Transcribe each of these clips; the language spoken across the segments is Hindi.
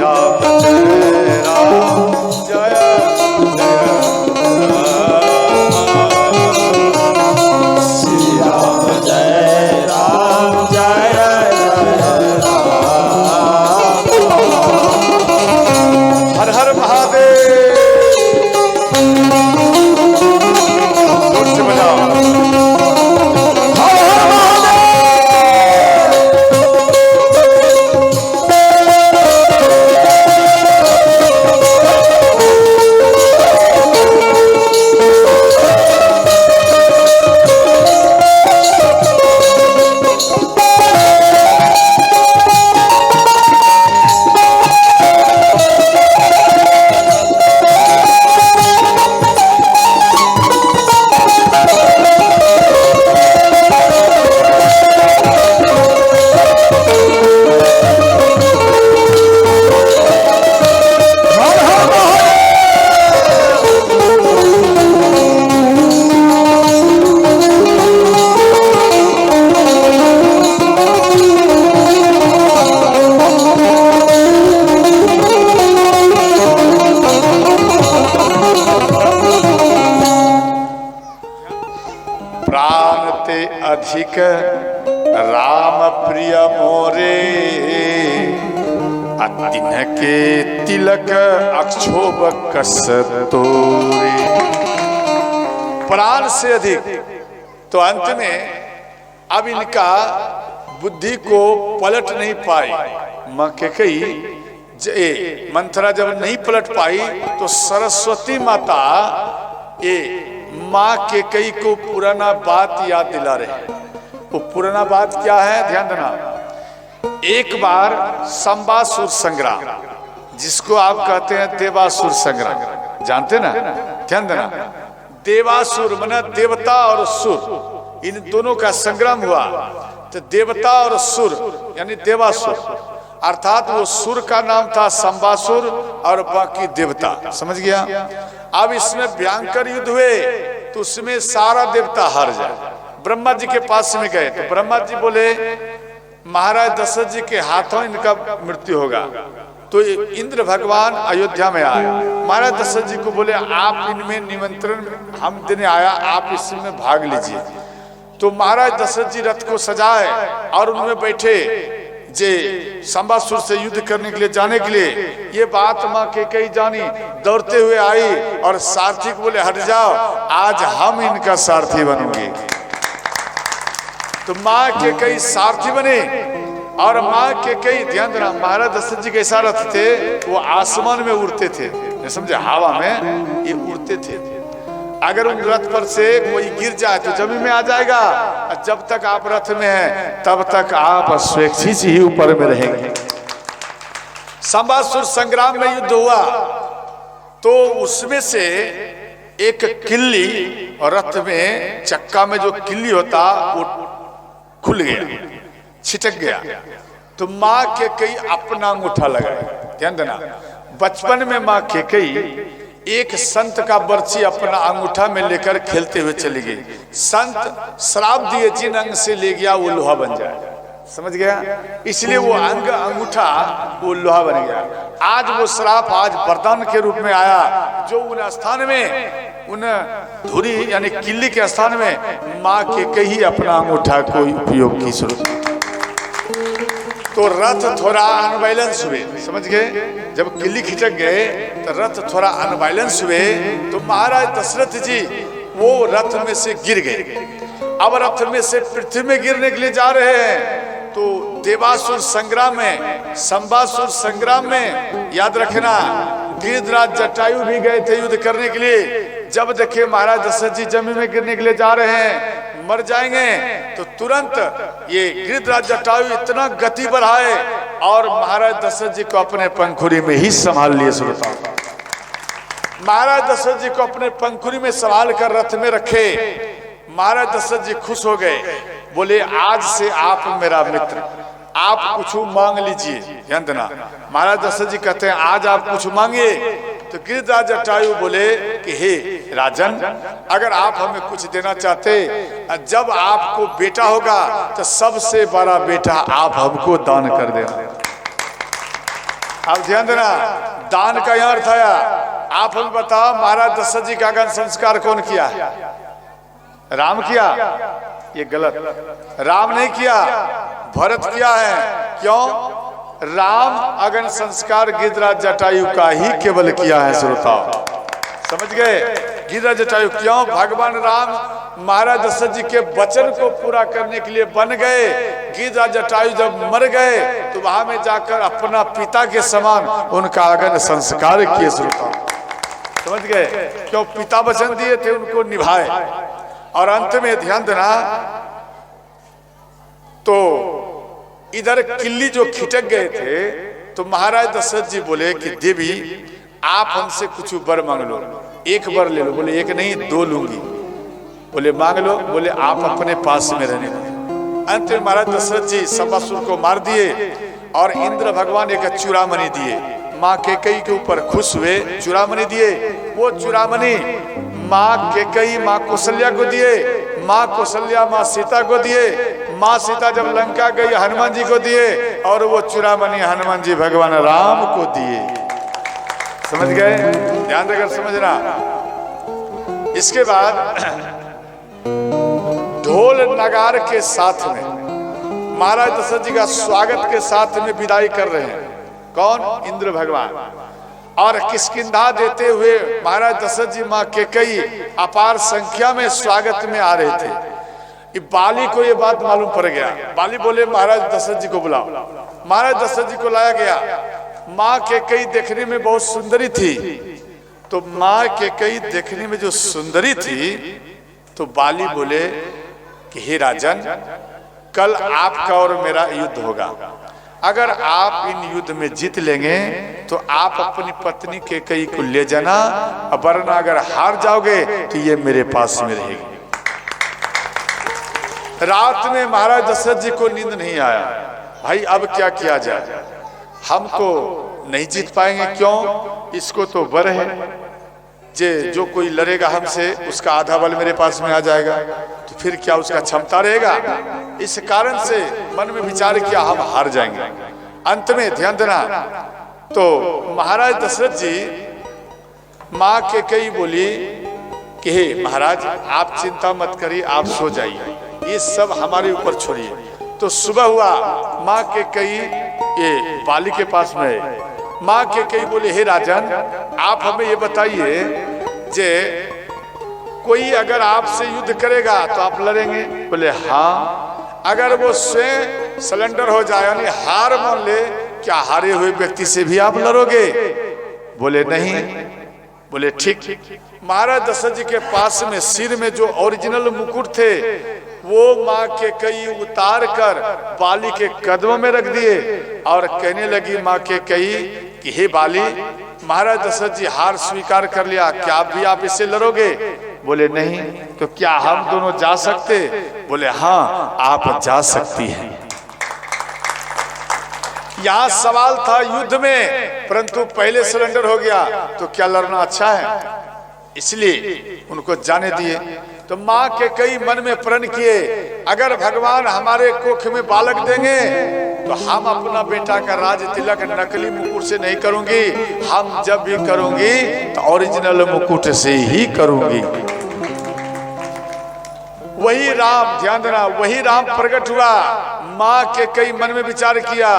राम जय राम जय श्री राम जय राम जय जय राम। हर हर महादेव। जोर से बजाओ। हर हर महादेव। प्राण ते अधिक राम प्रिय मोरे, तिनके तिलक अक्षोभ कस तोरे। प्राण से अधिक। तो अंत में अब इनका बुद्धि को पलट नहीं पाई। मां कैकेयी मंथरा जब नहीं पलट पाई तो सरस्वती माता ये मां कैकेयी को पुराना बात याद दिला रहे। वो पुराना बात क्या है, ध्यान देना। एक बार संबासुर संग्राम, जिसको आप कहते हैं देवासुर संग्राम, जानते ना, ध्यान देना। देवासुर माने देवता और सुर, इन दोनों का संग्राम हुआ। तो देवता और सुर यानी देवासुर, अर्थात वो सुर का नाम था संबासुर और बाकी देवता, समझ गया। अब इसमें भयंकर युद्ध हुए तो उसमें सारा देवता हार जाए। ब्रह्मा जी के पास में गए तो ब्रह्मा जी बोले महाराज दशरथ जी के हाथों इनका मृत्यु होगा। तो इंद्र भगवान अयोध्या में आए, महाराज दशरथ जी को बोले आप इनमें निमंत्रण हम देने आया, आप इसमें भाग लीजिए। तो महाराज दशरथ जी रथ को सजाए और उनमें बैठे जे संबासुर से युद्ध करने के लिए जाने के लिए। ये बात मां कैकेयी जानी, दौड़ते हुए आई और सारथी को बोले हट जाओ, आज हम इनका सारथी बनूंगे। तो मां कैकेयी सारथी बने और मां कैकेयी, ध्यान देना, महाराज दशरथ जी कैसा रथ थे, वो आसमान में उड़ते थे, समझे, हवा में ये उड़ते थे। अगर उन रथ पर से कोई गिर जाए तो जमीन में आ जाएगा। जब तक आप रथ में हैं तब तक आप स्वेच्छित ही ऊपर में रहेंगे। संबासुर संग्राम में युद्ध हुआ तो उसमें से एक किल्ली, और रथ में चक्का में जो किल्ली होता वो खुल गया, छिटक गया। तो मां कैकेयी अपना अंगूठा लगाया। ध्यान देना, बचपन में मां कैकेयी एक संत का बर्छी अपना अंगूठा में लेकर खेलते हुए चली गई। संत श्राप दिए जिन अंग से ले गया वो लोहा बन जाए, समझ गया। इसलिए वो अंगूठा वो लोहा बन गया। आज वो श्राप आज वरदान के रूप में आया, जो उन स्थान में, उन धुरी यानी किल्ली के स्थान में मां कैकेयी अपना अंगूठा को उपयोग की शुरू। तो रथ थोड़ा अनबैलेंस हुए, समझ गए। जब किल्ली खिंचक गए तो रथ थोड़ा अनबैलेंस हुए तो महाराज दशरथ जी वो रथ में से गिर गए। अब रथ में से पृथ्वी में गिरने के लिए जा रहे हैं। तो देवासुर संग्राम में, संबासुर संग्राम में, याद रखना, गिरिधराज जटायु भी गए थे युद्ध करने के लिए। जब देखे महाराज दशरथ जी जमीन में गिरने के लिए जा रहे हैं, मर जाएंगे, तो तुरंत ये गिरिधराज जटायु इतना गति बढ़ाए और महाराज दशरथ जी को अपने पंखुड़ी में ही संभाल लिए। श्रोता, महाराज दशरथ जी को अपने पंखुड़ी में संभाल कर रथ में रखे। महाराज दशरथ जी खुश हो गए, बोले आज से आप मेरा मित्र, आप कुछ मांग लीजिए। ध्यान देना, महाराज दशरथ जी कहते हैं आज आप कुछ मांगिए। तो गिरिधराज जटायु बोले कि हे राजन, अगर आप हमें कुछ देना चाहते, जब आपको बेटा होगा तो सबसे बड़ा बेटा आप हमको दान कर देना। अब ध्यान देना, दान का यह अर्थ आया। आप हमें बताओ, महाराज दशरथ जी का अग्नि संस्कार कौन किया? राम किया? ये गलत, राम नहीं किया, भरत किया है। क्यों? राम अग्नि संस्कार गिरिराज जटायु का ही केवल किया है। श्रोताओ समझ गए? गिरिराज जटायु क्यों? भगवान राम महाराज दशरथ जी के वचन को पूरा करने के लिए बन गए। गिरिराज जटायु जब मर गए तो वहां में जाकर अपना पिता के समान उनका अग्नि संस्कार किए। श्रोताओ समझ गए? क्यों? पिता वचन दिए थे, उनको निभाए। और अंत में ध्यान देना, तो इधर किल्ली जो खिटक गए थे तो महाराज दशरथ जी बोले कि देवी आप हमसे कुछ वर मांग लो, एक वर ले लो। बोले एक नहीं, दो लूंगी। बोले मांग लो। बोले आप अपने पास में रहने दो। अंत में महाराज दशरथ जी सबासुर को मार दिए और इंद्र भगवान एक चूड़ामणि दिए। माँ केकई के ऊपर खुश हुए, चूड़ामणि दिए। वो चूड़ामणि माँ केकई माँ कौशल्या को दिए, माँ कौशल्या माँ सीता को दिए। माँ सीता जब लंका गई हनुमान जी को दिए, और वो चूड़ामणि हनुमान जी भगवान राम को दिए। समझ गए? ध्यान देकर समझना। इसके बाद ढोल नगार के साथ में महाराज दशरथ जी का स्वागत के साथ में विदाई कर रहे हैं। कौन? इंद्र भगवान। और किष्किंधा देते हुए महाराज दशरथ जी माँ केकई अपार संख्या में स्वागत में आ रहे थे। बाली को ये बात मालूम पड़ गया। बाली बोले महाराज दशरथ जी को बुलाओ। महाराज दशरथ जी को लाया गया। माँ केकई देखने में बहुत सुंदरी थी। तो माँ केकई देखने में जो सुंदरी थी, तो बाली बोले कि हे राजन, कल आपका और मेरा युद्ध होगा। अगर आप इन युद्ध में जीत लेंगे तो आप अपनी पत्नी केकई को ले जाना, वरना अगर हार जाओगे तो ये मेरे पास में रहेगी। रात में महाराज दशरथ जी को नींद नहीं आया। भाई अब क्या किया जाए? हम तो नहीं जीत पाएंगे। क्यों? इसको तो वर है, जो कोई लड़ेगा हमसे उसका आधा बल मेरे पास में आ जाएगा, तो फिर क्या उसका क्षमता रहेगा? इस कारण से मन में विचार किया हम हार जाएंगे। अंत में ध्यान देना, तो महाराज दशरथ जी माँ केकई बोली कि हे महाराज आप चिंता मत करिए, आप सो जाइए, ये सब हमारे ऊपर छोड़िए। तो सुबह हुआ, माँ केकई ये बाली के पास में। माँ केकई बोले हे राजन, आप हमें ये बताइए, जे कोई अगर आपसे युद्ध करेगा तो आप लड़ेंगे? बोले हाँ। अगर वो स्वयं सरेंडर हो जाए, यानी हार मान ले, क्या हारे हुए व्यक्ति से भी आप लड़ोगे? बोले नहीं। बोले ठीक। महाराज दशरथ जी के पास में सिर में जो ओरिजिनल मुकुट थे वो माँ केकई उतार कर बाली के कदमों में रख दिए और कहने लगी माँ केकई कि हे बाली, महाराज दशरथ जी हार स्वीकार कर लिया, क्या भी आप इससे लड़ोगे? बोले नहीं। तो क्या हम दोनों जा सकते? बोले हाँ आप जा सकती हैं। यहाँ सवाल था युद्ध में, परंतु पहले सरेंडर हो गया तो क्या लड़ना अच्छा है? इसलिए उनको जाने दिए। तो माँ के कई मन में प्रण किए, अगर भगवान हमारे कोख में बालक देंगे तो हम अपना बेटा का राज तिलक नकली मुकुट से नहीं करूंगी, हम जब भी करूंगी तो ओरिजिनल मुकुट से ही करूंगी। वही राम, ध्यान देना, वही राम प्रकट हुआ। माँ के कई मन में विचार किया,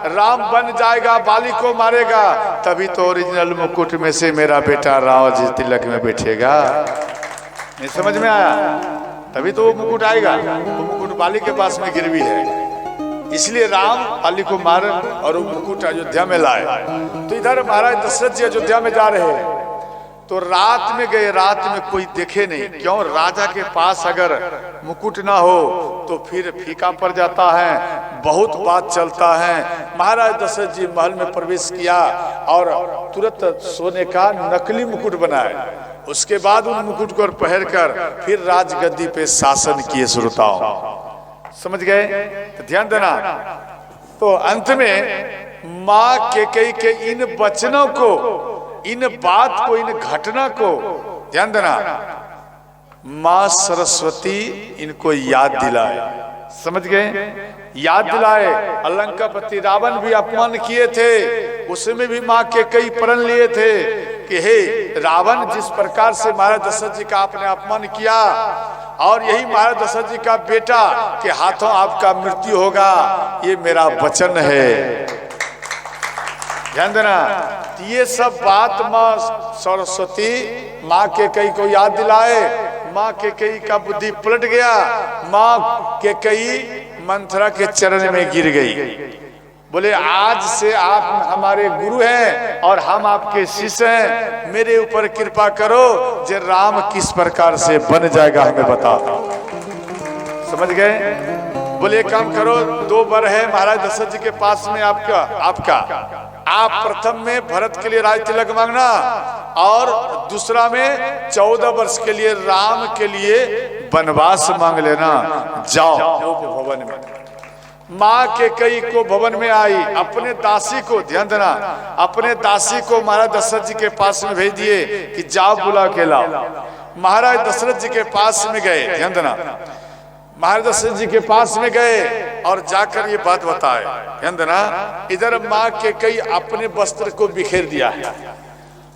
राम बन जाएगा, बाली को मारेगा, तभी तो ओरिजिनल मुकुट में से मेरा बेटा राज तिलक में बैठेगा। नहीं समझ में आया? तभी तो वो मुकुट आएगा। वो मुकुट बाली के पास में गिरवी है, इसलिए राम बाली को मार और वो मुकुट अयोध्या में लाए। तो इधर महाराज दशरथ जी अयोध्या में जा रहे हैं, तो रात में गए, रात में कोई देखे नहीं। क्यों? राजा के पास अगर मुकुट ना हो तो फिर फीका पड़ जाता है, बहुत बात चलता है। महाराज दशरथ जी महल में प्रवेश किया और तुरंत सोने का नकली मुकुट बनाए। उसके बाद उन मुकुट को पहनकर फिर राजगद्दी पे शासन किए। श्रोताओं समझ गए? तो ध्यान देना। तो अंत में माँ केकई के इन वचनों को, इन बात को, इन घटना को ध्यान देना, माँ सरस्वती इनको याद दिलाए। समझ गए? याद दिलाए अलंकापति रावण भी अपमान किए थे, उसमें भी माँ के कई प्रण लिए थे कि हे रावण, जिस प्रकार से महाराज दशरथ जी का आपने अपमान किया और यही महाराज दशरथ जी का बेटा के हाथों आपका मृत्यु होगा, ये मेरा वचन है। ध्यान देना, ये सब बात माँ सरस्वती माँ के कई को याद दिलाए। माँ के कई का बुद्धि पलट गया, माँ के कई मंथरा के चरण में गिर गई। बोले आज से आप हमारे गुरु हैं और हम आपके शिष्य हैं, मेरे ऊपर कृपा करो, जे राम किस प्रकार से बन जाएगा हमें बता। समझ गए? बोले एक काम करो, 2 वर है महाराज दशरथ जी के पास में आपका आप प्रथम में भरत के लिए राज तिलक मांगना और दूसरा में 14 वर्ष के लिए राम के लिए वनवास मांग लेना। जाओ भवन में। माँ के कई को भवन में आई, अपने दासी को, ध्यान देना, अपने दासी को महाराज दशरथ जी के पास में भेज दिए कि जाओ बुला के लाओ। महाराज दशरथ जी के पास में गए, ध्यान देना, महाराज दशरथ जी के पास में गए और जाकर ये बात बताए। ध्यान देना, इधर माँ के कई अपने वस्त्र को बिखेर दिया है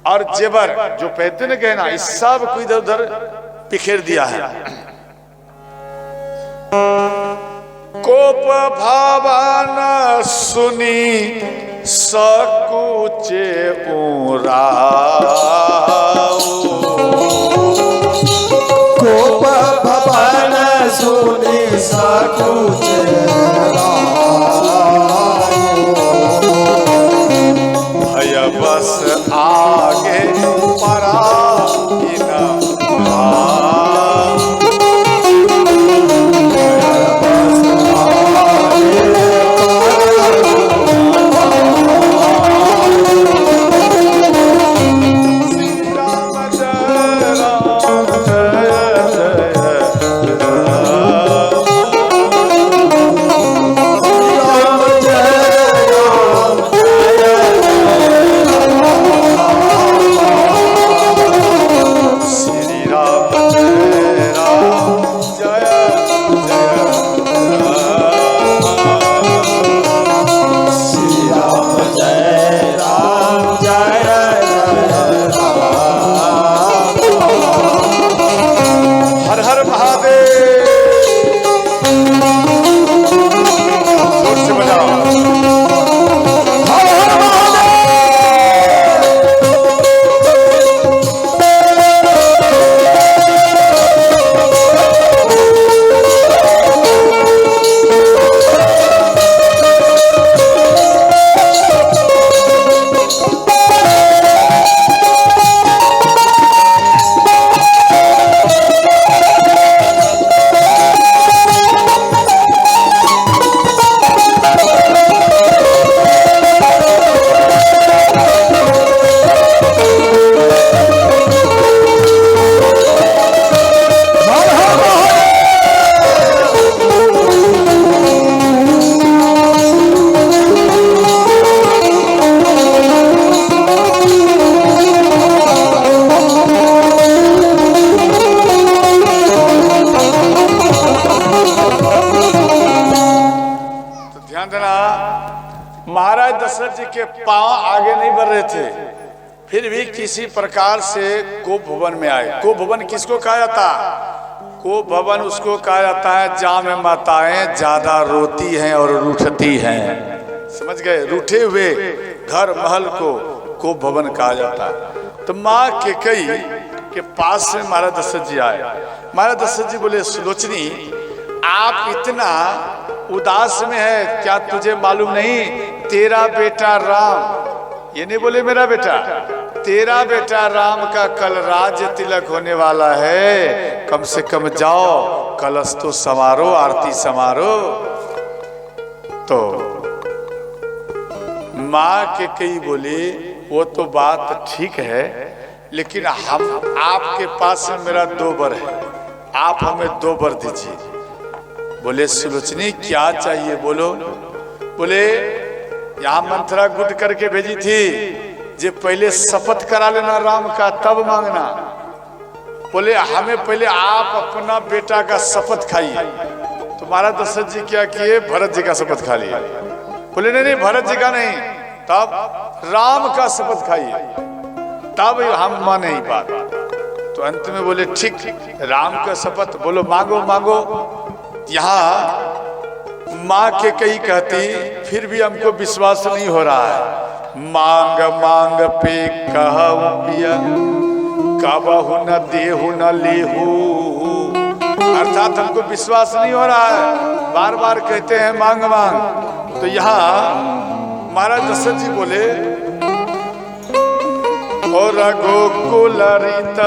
और जेवर जो पहनते न गहना, इस सब को इधर उधर बिखेर दिया है। कोप भावन सुनी सकुचे उराओ, कोप भवन सुनी सकुचे भय बस आगे परा फिर भी किसी प्रकार से को भवन में आए। को भवन किसको कहा जाता? को भवन उसको कहा जाता है जहाँ में माताएं ज्यादा रोती हैं और रूठती हैं। समझ गए? रूठे हुए घर महल को भवन कहा जाता है। तो माँ केकई के पास से महाराज दशरथ जी आए। महाराज दशरथ जी बोले, सुलोचनी आप इतना उदास में है, क्या तुझे मालूम नहीं तेरा बेटा राम, ये नहीं बोले मेरा बेटा, तेरा बेटा राम का कल राज्य तिलक होने वाला है, कम से कम जाओ कलश तो समारो, आरती समारो। तो माँ के कई बोली, वो तो बात ठीक है, लेकिन हम आपके पास में मेरा 2 वर है, आप हमें 2 वर दीजिए। बोले सुलोचनी क्या चाहिए बोलो। बोले यहाँ मंथरा गुट करके भेजी थी जे पहले शपथ करा लेना राम का तब मांगना। बोले हमें पहले आप अपना बेटा का शपथ खाइए। तो महाराज दशरथ जी क्या किए, भरत जी का शपथ खा लिया। बोले नहीं नहीं भरत जी का नहीं, तब राम का शपथ खाइए, तब हम माने ही बात। तो अंत में बोले ठीक, राम का शपथ, बोलो मांगो मांगो। यहाँ माँ के कई कहती, फिर भी हमको विश्वास नहीं हो रहा है। मांग मांग पे कहूं पिया, कबहु न देहु न लेहू, अर्थात हमको विश्वास नहीं हो रहा है, बार बार कहते हैं मांग मांग। तो यहाँ महाराज दशरथ जी बोले, और रघुकुल रीत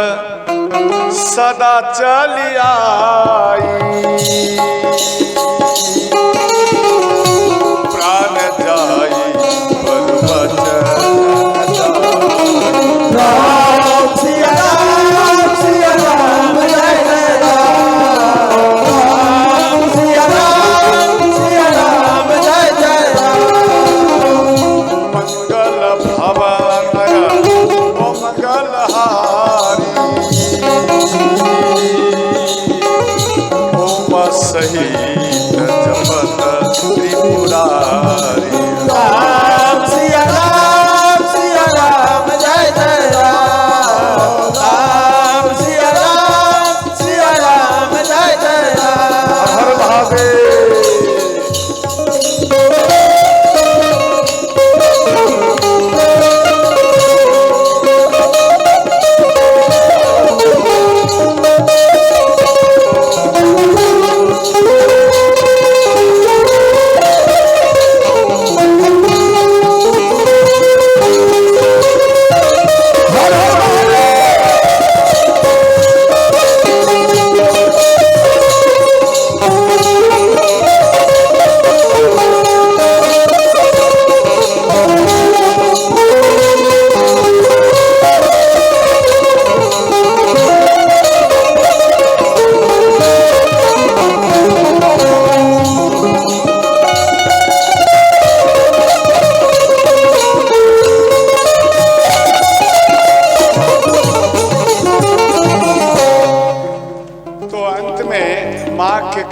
सदा चली आई, प्राण जाई पर वचन राम सिया राम सिया राम जय जय राम, राम सिया राम जय जय राम। मंगल भवन ओ मंगल हारी, ओम सहित जपत त्रिपुरारी। राम सिया राम जय जय राम, राम सिया राम जय जय राम। हर महादेव।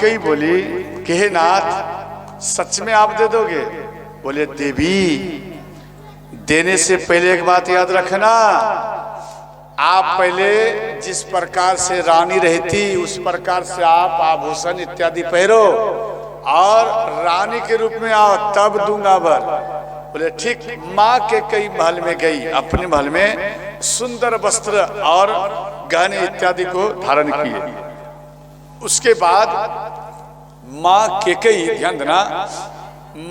कई बोली कि हे नाथ सच में आप दे दोगे? बोले देवी देने से पहले एक बात याद रखना, आप पहले जिस प्रकार से रानी रहती उस प्रकार से आप आभूषण इत्यादि पहनो और रानी के रूप में आओ तब दूंगा वर। बोले ठीक। माँ के कई महल में गई, अपने महल में सुंदर वस्त्र और गहने इत्यादि को धारण किए। उसके बाद माँ के कई, ध्यान देना,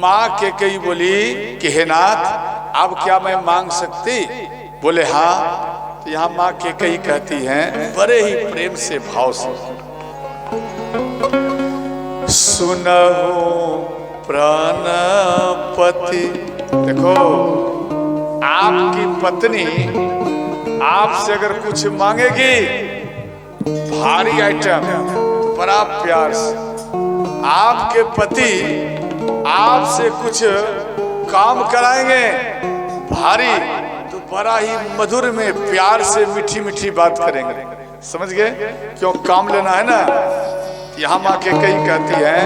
माँ के कई बोली कि हे नाथ अब क्या मैं मांग सकती? बोले हाँ। तो यहाँ माँ के कई कहती हैं बड़े ही प्रेम से भाव से, सुनहु प्राणपति। देखो आपकी पत्नी आपसे अगर कुछ मांगेगी भारी आइटम बड़ा प्यार से, आपके पति आपसे कुछ काम कराएंगे भारी तो बड़ा ही मधुर में प्यार से मीठी मीठी बात करेंगे। समझ गए? क्यों काम लेना है ना। यहाँ माँ के कई कहती हैं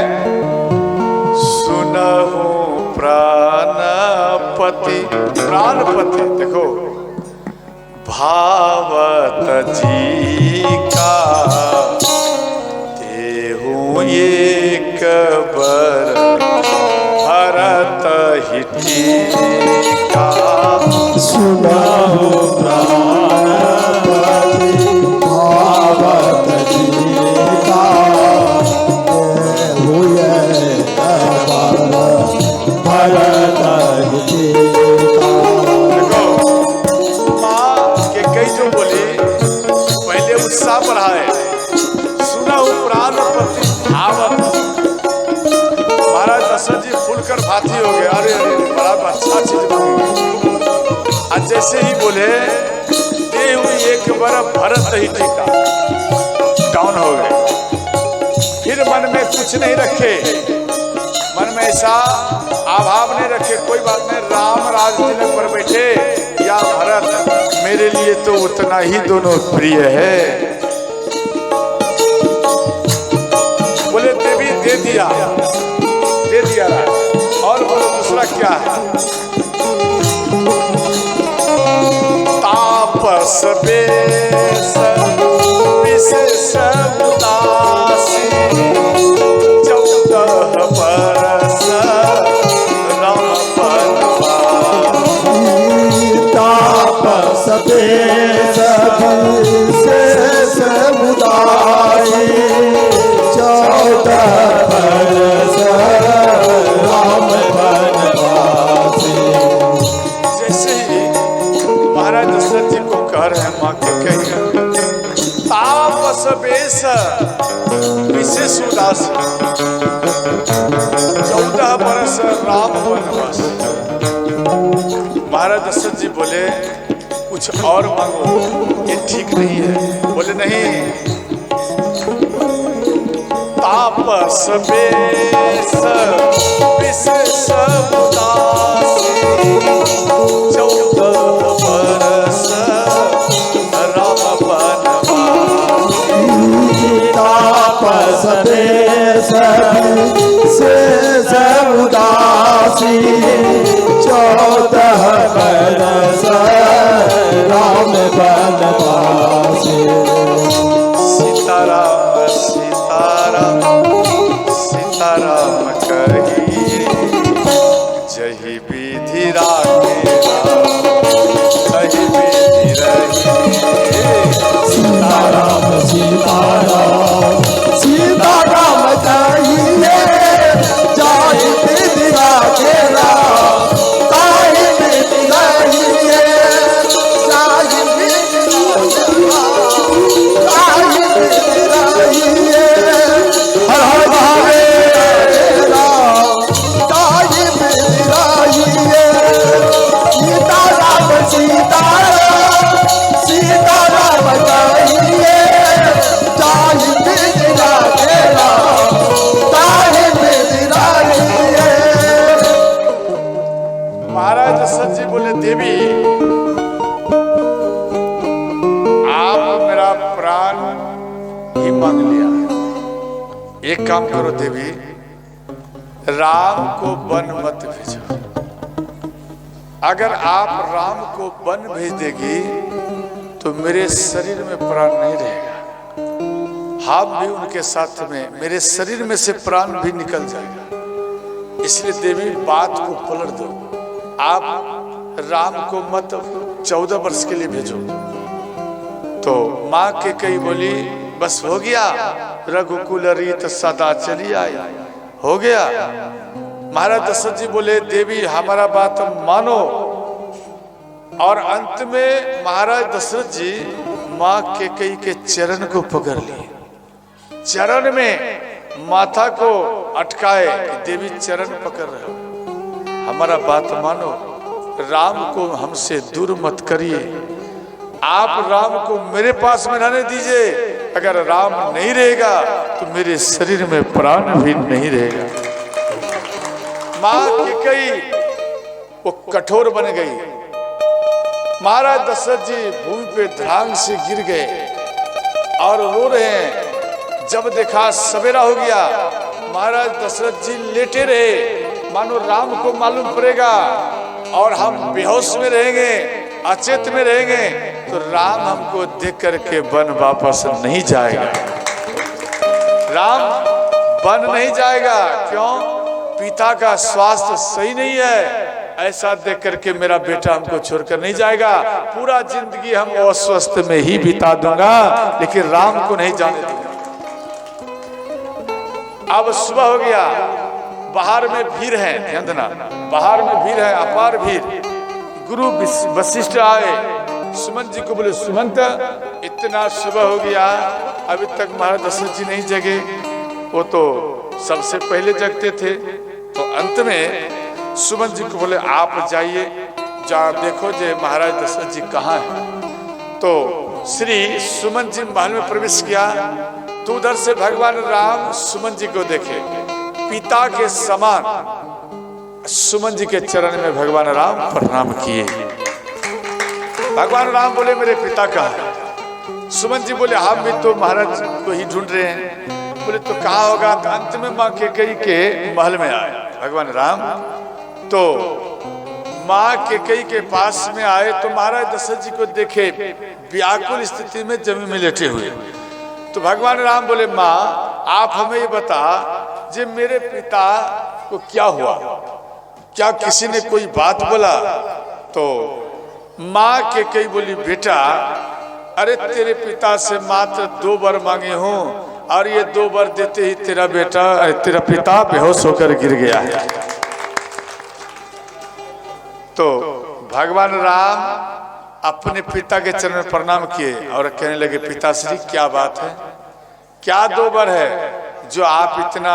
सुनहु प्राणपति। प्राणपति देखो भावत जी का देहु एक बर भरत हिटिका। सुनहु प्राणपति भावत जी का देहु एक बर भरत हिटिका। देखो माँ के कई जो बोली पहले उत्साह बढ़ा है, सुनहु प्राणपति भावत। महाराज दशरथ जी फूलकर भाती हो गए, अरे अरे बड़ा अच्छा चीज मांगी। आज जैसे ही बोले देहु एक बार भरत ही टीका, डाउन हो गए। फिर मन में कुछ नहीं रखे, मन में ऐसा अभाव नहीं रखे, कोई बात नहीं, राम राज तिलक पर बैठे या भरत मेरे लिए तो उतना ही दोनों प्रिय है। बोले देवी दे दे दिया राज। और बोलो दूसरा क्या है? तापस बेस विशेष उदासी 14 बरस राम बनवासी। तापस बेस विशेष उदासी 14 बरस राम बनवासी। जैसे ही महाराज दशरथ जी को कह रहे हैं माँ के कही तापस बेस विशेष उदासी 14 बरस राम बनवास। महाराज दशरथ जी बोले कुछ और मांगो, ये ठीक नहीं है। बोले नहीं, तापस बेस विशेष उदासी 14 बरस राम बनवासी। तापस बेस विशेष उदासी 14 बरस राम बनवासी। सीताराम सीताराम सीताराम कहिए जही विधि राखे कही विधि रहिए। सीताराम सीताराम सीताराम कहिए जाहि विधि राखे ताहि विधि रहिए। जाहि विधि ताहि विधि रहिए। हर हर महादेव ताहि विधि रहिए। सीताराम सीताराम सीताराम कहिए जाहि विधि राखे ताहि विधि रहिए। महाराज दशरथ जी बोले देवी आप मेरा प्राण ही मांग लिया, एक काम करो देवी, राम को वन मत भेजो। अगर आप राम को वन भेज देगी तो मेरे शरीर में प्राण नहीं रहेगा, हम भी उनके साथ में, मेरे शरीर में से प्राण भी निकल जाएगा। इसलिए देवी बात को पलट दो, आप राम को मत 14 वर्ष के लिए भेजो। तो माँ के कई बोली बस हो गया, रघुकुल रीत सदा चली आई, हो गया। महाराज दशरथ जी बोले देवी हमारा बात मानो। और अंत में महाराज दशरथ जी माँ के कई के चरण को पकड़ लिए, चरण में माथा को अटकाए कि देवी चरण पकड़ रहे हो, हमारा बात मानो, राम को हमसे दूर मत करिए, आप राम को मेरे पास में रहने दीजिए। अगर राम नहीं रहेगा तो मेरे शरीर में प्राण भी नहीं रहेगा। माँ की कई वो कठोर बन गई। महाराज दशरथ जी भूमि पे धड़ाम से गिर गए और रो रहे हैं। जब देखा सवेरा हो गया, महाराज दशरथ जी लेटे रहे, मानो राम को मालूम पड़ेगा और हम बेहोश में रहेंगे, अचेत में रहेंगे तो राम हमको देख करके वन वापस नहीं जाएगा। राम वन नहीं जाएगा, क्यों? पिता का स्वास्थ्य सही नहीं है, ऐसा देख करके मेरा बेटा हमको छोड़कर नहीं जाएगा, पूरा जिंदगी हम अस्वस्थ में ही बिता दूंगा, लेकिन राम को नहीं जाने दूंगा। अब सुबह हो गया, बाहर में भीड़ है, ध्यान देना, बाहर में भीड़ है, अपार भीड़। गुरु वशिष्ठ आए, सुमंत जी को बोले सुमंत इतना सुबह हो गया, अभी तक महाराज दशरथ जी नहीं जगे, वो तो सबसे पहले जगते थे। तो अंत में सुमंत जी को बोले आप जाइए, जा देखो जे महाराज दशरथ जी कहाँ हैं। तो श्री सुमंत जी महल में प्रवेश किया तो उधर से भगवान राम सुमंत जी को देखे, पिता के समान सुमंत जी के चरण में भगवान राम प्रणाम किए। भगवान राम बोले मेरे पिता कहाँ है? सुमंत जी बोले हम भी तो महाराज को ही ढूंढ रहे हैं। बोले तो कहा होगा? तो अंत में माँ कैकेयी के महल में आए भगवान राम। तो माँ कैकेयी के पास में आए तो महाराज दशरथ जी को देखे व्याकुल स्थिति में जमीन में लेटे हुए। तो भगवान राम बोले, माँ आप हमें ये बता, जे मेरे पिता को क्या हुआ, क्या किसी ने कोई बात बोला? तो माँ कैकेयी बोली, बेटा अरे तेरे पिता से मात्र 2 वर मांगे हूं और ये 2 वर देते ही तेरा पिता बेहोश होकर गिर गया है। तो भगवान राम अपने पिता के चरण में प्रणाम किए और कहने लगे, पिताश्री क्या बात है, क्या 2 वर है जो आप इतना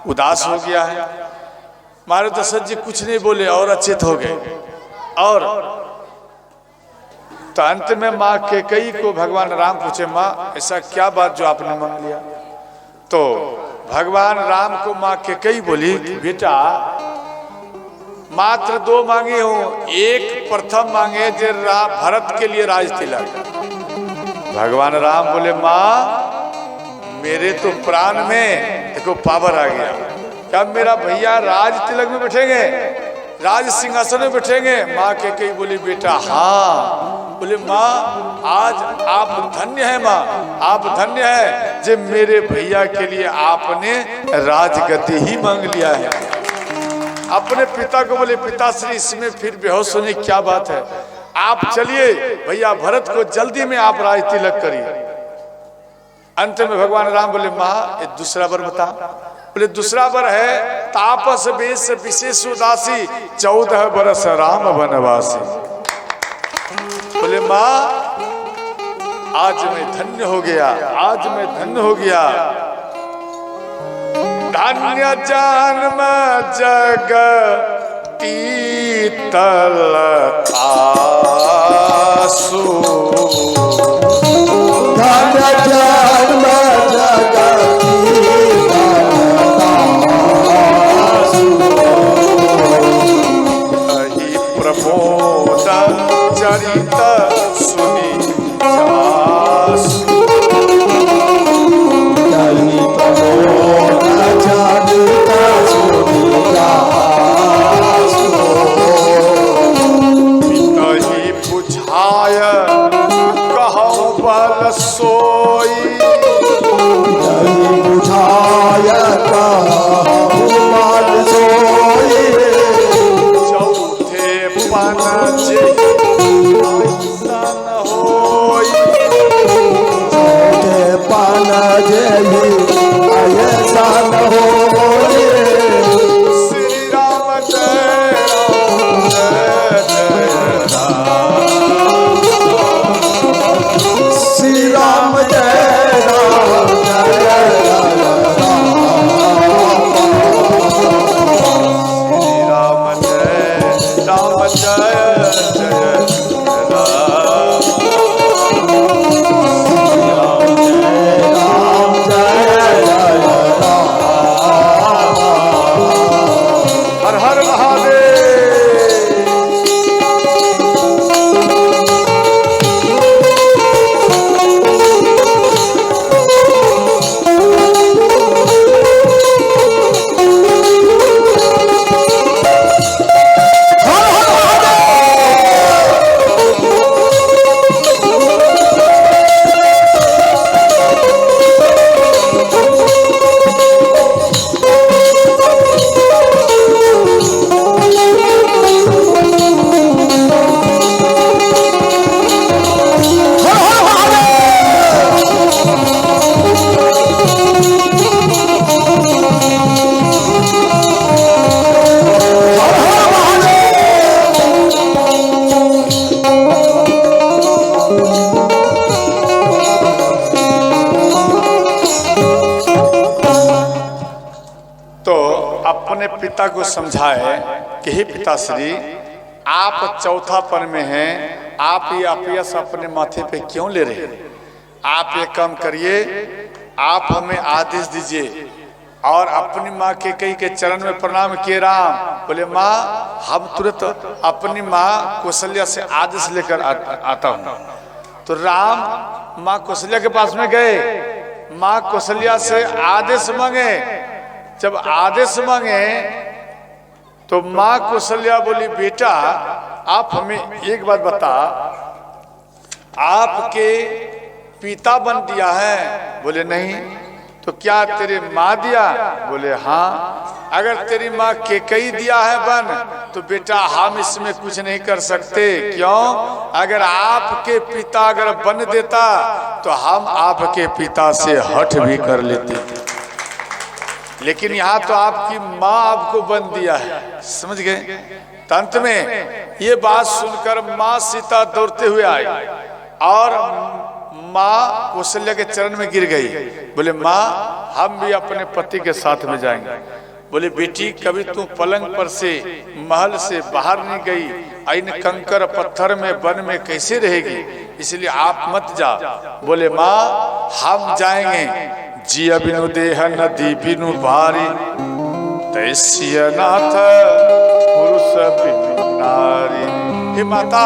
उदास हो गया है? महाराज दशरथ जी कुछ नहीं बोले और अचेत हो गए। और तो अंत में माँ कैकेयी को भगवान राम पूछे, माँ ऐसा क्या बात जो आपने मांग लिया? तो भगवान राम को माँ कैकेयी बोली, बेटा मात्र 2 मांगे हूं, एक प्रथम मांगे जे भरत के लिए राज तिलक। भगवान राम बोले, माँ मेरे तो प्राण में देखो पावर आ गया, क्या मेरा भैया राज तिलक में बैठेंगे, राज सिंहासन में बैठेंगे? माँ कैकेयी बोली, बेटा हाँ। बोले, माँ आज आप धन्य है, माँ आप धन्य है जे मेरे भैया के लिए आपने राजगद्दी ही मांग लिया है। अपने पिता को बोले, पिताश्री इसमें फिर बेहोश होने की क्या बात है, आप चलिए भैया भरत को जल्दी में आप राज तिलक करिए। अंत में भगवान राम बोले, माँ ये दूसरा वर बता। बोले, दूसरा वर है तापस वेश विशेष उदासी 14 बरस राम वनवासी। बोले, माँ आज मैं धन्य हो गया, आज मैं धन्य हो गया। धन्य जन्म जग तीतल आसु, धन्य जन्म जग प्रमोद चरित सुनी जासु, प्रमोद चरित सुनी जासु, नहीं बुझाय कहूँ बल सोई, नहीं बुझाय कहूँ बल सोई, पन जे ऐसा न होई, पन जे ऐसा न होई। श्री राम जय राम जय जय राम, श्री राम जय राम जय राम, श्री राम जय राम जय जय राम, राम जय राम। हर हर महादेव। अपने पिता को समझाए कि हे पिताश्री, आप चौथापन में हैं, आप ये अपयश अपने माथे पे क्यों ले रहे हैं? आप ये काम करिए, आप हमें आदेश दीजिए। और अपनी माँ कैकेयी के चरण में प्रणाम किए राम। बोले माँ, हम तुरंत अपनी माँ कौशल्या से आदेश लेकर आता हूँ। तो राम माँ कौशल्या के पास में गए माँ कौशल्या से आदेश मांगे। जब आदेश मांगे तो माँ कौशल्या बोली, बेटा आप हमें एक बात बता, आपके पिता बन दिया है? बोले नहीं। तो क्या तेरे माँ दिया? बोले हाँ। अगर तेरी माँ केकई दिया है बन, तो बेटा हम इसमें कुछ नहीं कर सकते। क्यों? अगर आपके पिता अगर बन देता तो हम आपके पिता से हठ भी कर लेते, लेकिन यहाँ तो आपकी माँ आपको बन दिया है। समझ गए? अंत में ये बात सुनकर माँ सीता दौड़ते हुए आई और माँ कौशल्या के चरण में गिर गई। बोले माँ हम भी अपने पति के साथ में जाएंगे। बोले बेटी कभी तू पलंग पर से महल से बाहर नहीं गई, इन कंकर पत्थर में वन में कैसे रहेगी, इसलिए आप मत जा। बोले माँ हम जाएंगे, जिया बिनु देह नदी बिनु भारी, तैसिया नाथ पुरुष बिनु नारी। हे माता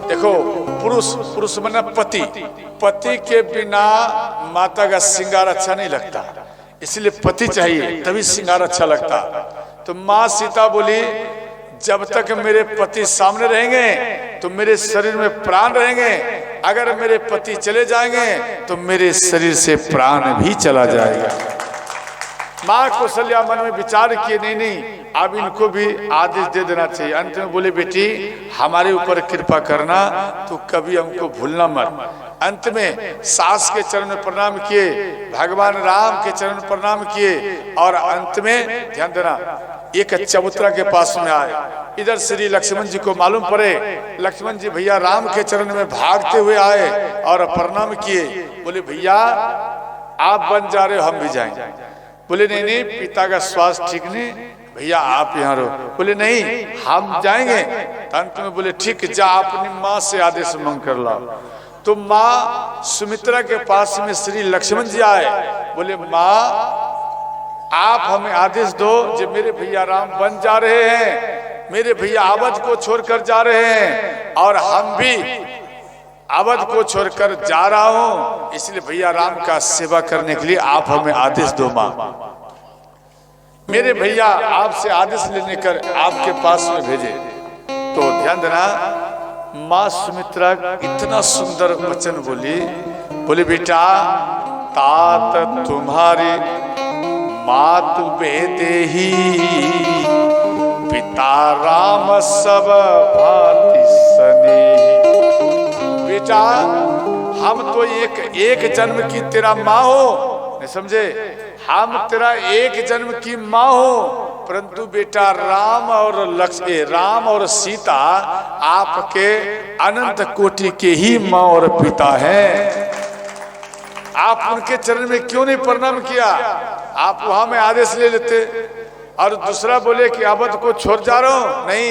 देखो, पुरुष माने पति, पति के बिना माता का श्रृंगार अच्छा नहीं लगता, इसलिए पति चाहिए तभी श्रृंगार अच्छा लगता। तो माँ सीता बोली जब तक मेरे पति सामने रहेंगे तो मेरे शरीर में प्राण रहेंगे, अगर मेरे पति चले जाएंगे तो मेरे शरीर से प्राण भी चला जाएगा। माँ कौशल्या मन में विचार किए, नहीं अब इनको भी आदेश दे देना चाहिए। अंत में बोले बेटी हमारे ऊपर कृपा करना, तो कभी हमको भूलना मत। अंत में सास के चरण में प्रणाम किए, भगवान राम के चरण में प्रणाम किए और अंत में ध्यान देना एक चबूतरा के पास में आए। इधर श्री लक्ष्मण जी को मालूम पड़े, लक्ष्मण जी भैया राम के चरण में भागते हुए आए और प्रणाम किए। बोले भैया आप बन जा रहे हो, हम भी जाएंगे। बोले नहीं पिता का स्वास्थ्य ठीक नहीं, भैया आप यहाँ रहो। बोले नहीं हम जाएंगे। अंत में बोले ठीक, जा अपनी माँ से आदेश मांग कर लाओ। तो माँ सुमित्रा के पास में श्री लक्ष्मण जी आए। बोले माँ आप हमें आदेश दो, जब मेरे भैया राम बन जा रहे हैं, मेरे भैया अवध को छोड़कर जा रहे हैं और हम भी अवध को छोड़कर जा रहा हूं, इसलिए भैया राम का सेवा करने के लिए आप हमें आदेश दो। माँ मेरे भैया आपसे आदेश लेने कर आपके पास में भेजे। तो ध्यान देना माँ सुमित्रा इतना सुंदर वचन बोली, बोले बेटा तात तुम्हारी मातु बेटे ही, पिता राम सब भांति स्नेही। बेटा हम तो एक जन्म की तेरा माँ हो, नहीं समझे, हम तेरा एक जन्म की माँ हो, परंतु बेटा राम और सीता आपके अनंत कोटि के ही माँ और पिता हैं। आप उनके चरण में क्यों नहीं प्रणाम किया? आप वहां में आदेश ले लेते। और दूसरा बोले कि अवध को छोड़ जा रहा हूं, नहीं,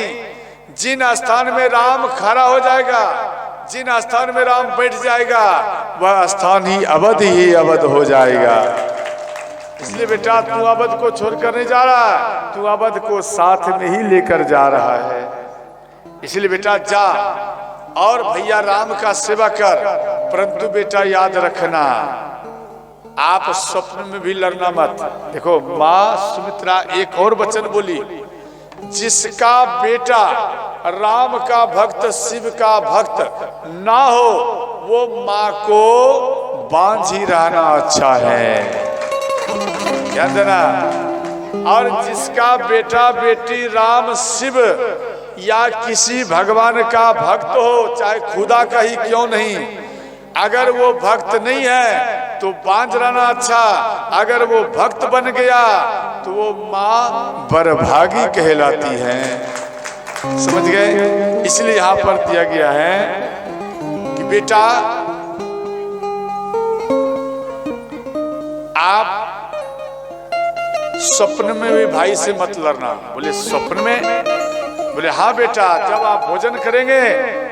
जिन स्थान में राम खड़ा हो जाएगा, जिन स्थान में राम बैठ जाएगा, वह स्थान ही अवध हो जाएगा। इसलिए बेटा तू अवध को छोड़कर नहीं जा रहा, तू अवध को साथ में ही लेकर जा रहा है। इसलिए बेटा जा और भैया राम का सेवा कर, परंतु बेटा याद रखना आप स्वप्न में भी लड़ना मत। देखो माँ सुमित्रा एक और वचन बोली, जिसका बेटा राम का भक्त शिव का भक्त ना हो, वो माँ को बांझ ही रहना अच्छा है। ध्यान देना। और जिसका बेटा बेटी राम शिव या किसी भगवान का भक्त हो, चाहे खुदा का ही क्यों नहीं, अगर वो भक्त नहीं है तो बांझ रहना अच्छा, अगर वो भक्त बन गया तो वो माँ बरभागी कहलाती है। समझ गए? इसलिए यहाँ पर दिया गया है कि बेटा आप स्वप्न में भी भाई से मत लड़ना। बोले स्वप्न में? बोले हाँ बेटा, जब आप भोजन करेंगे,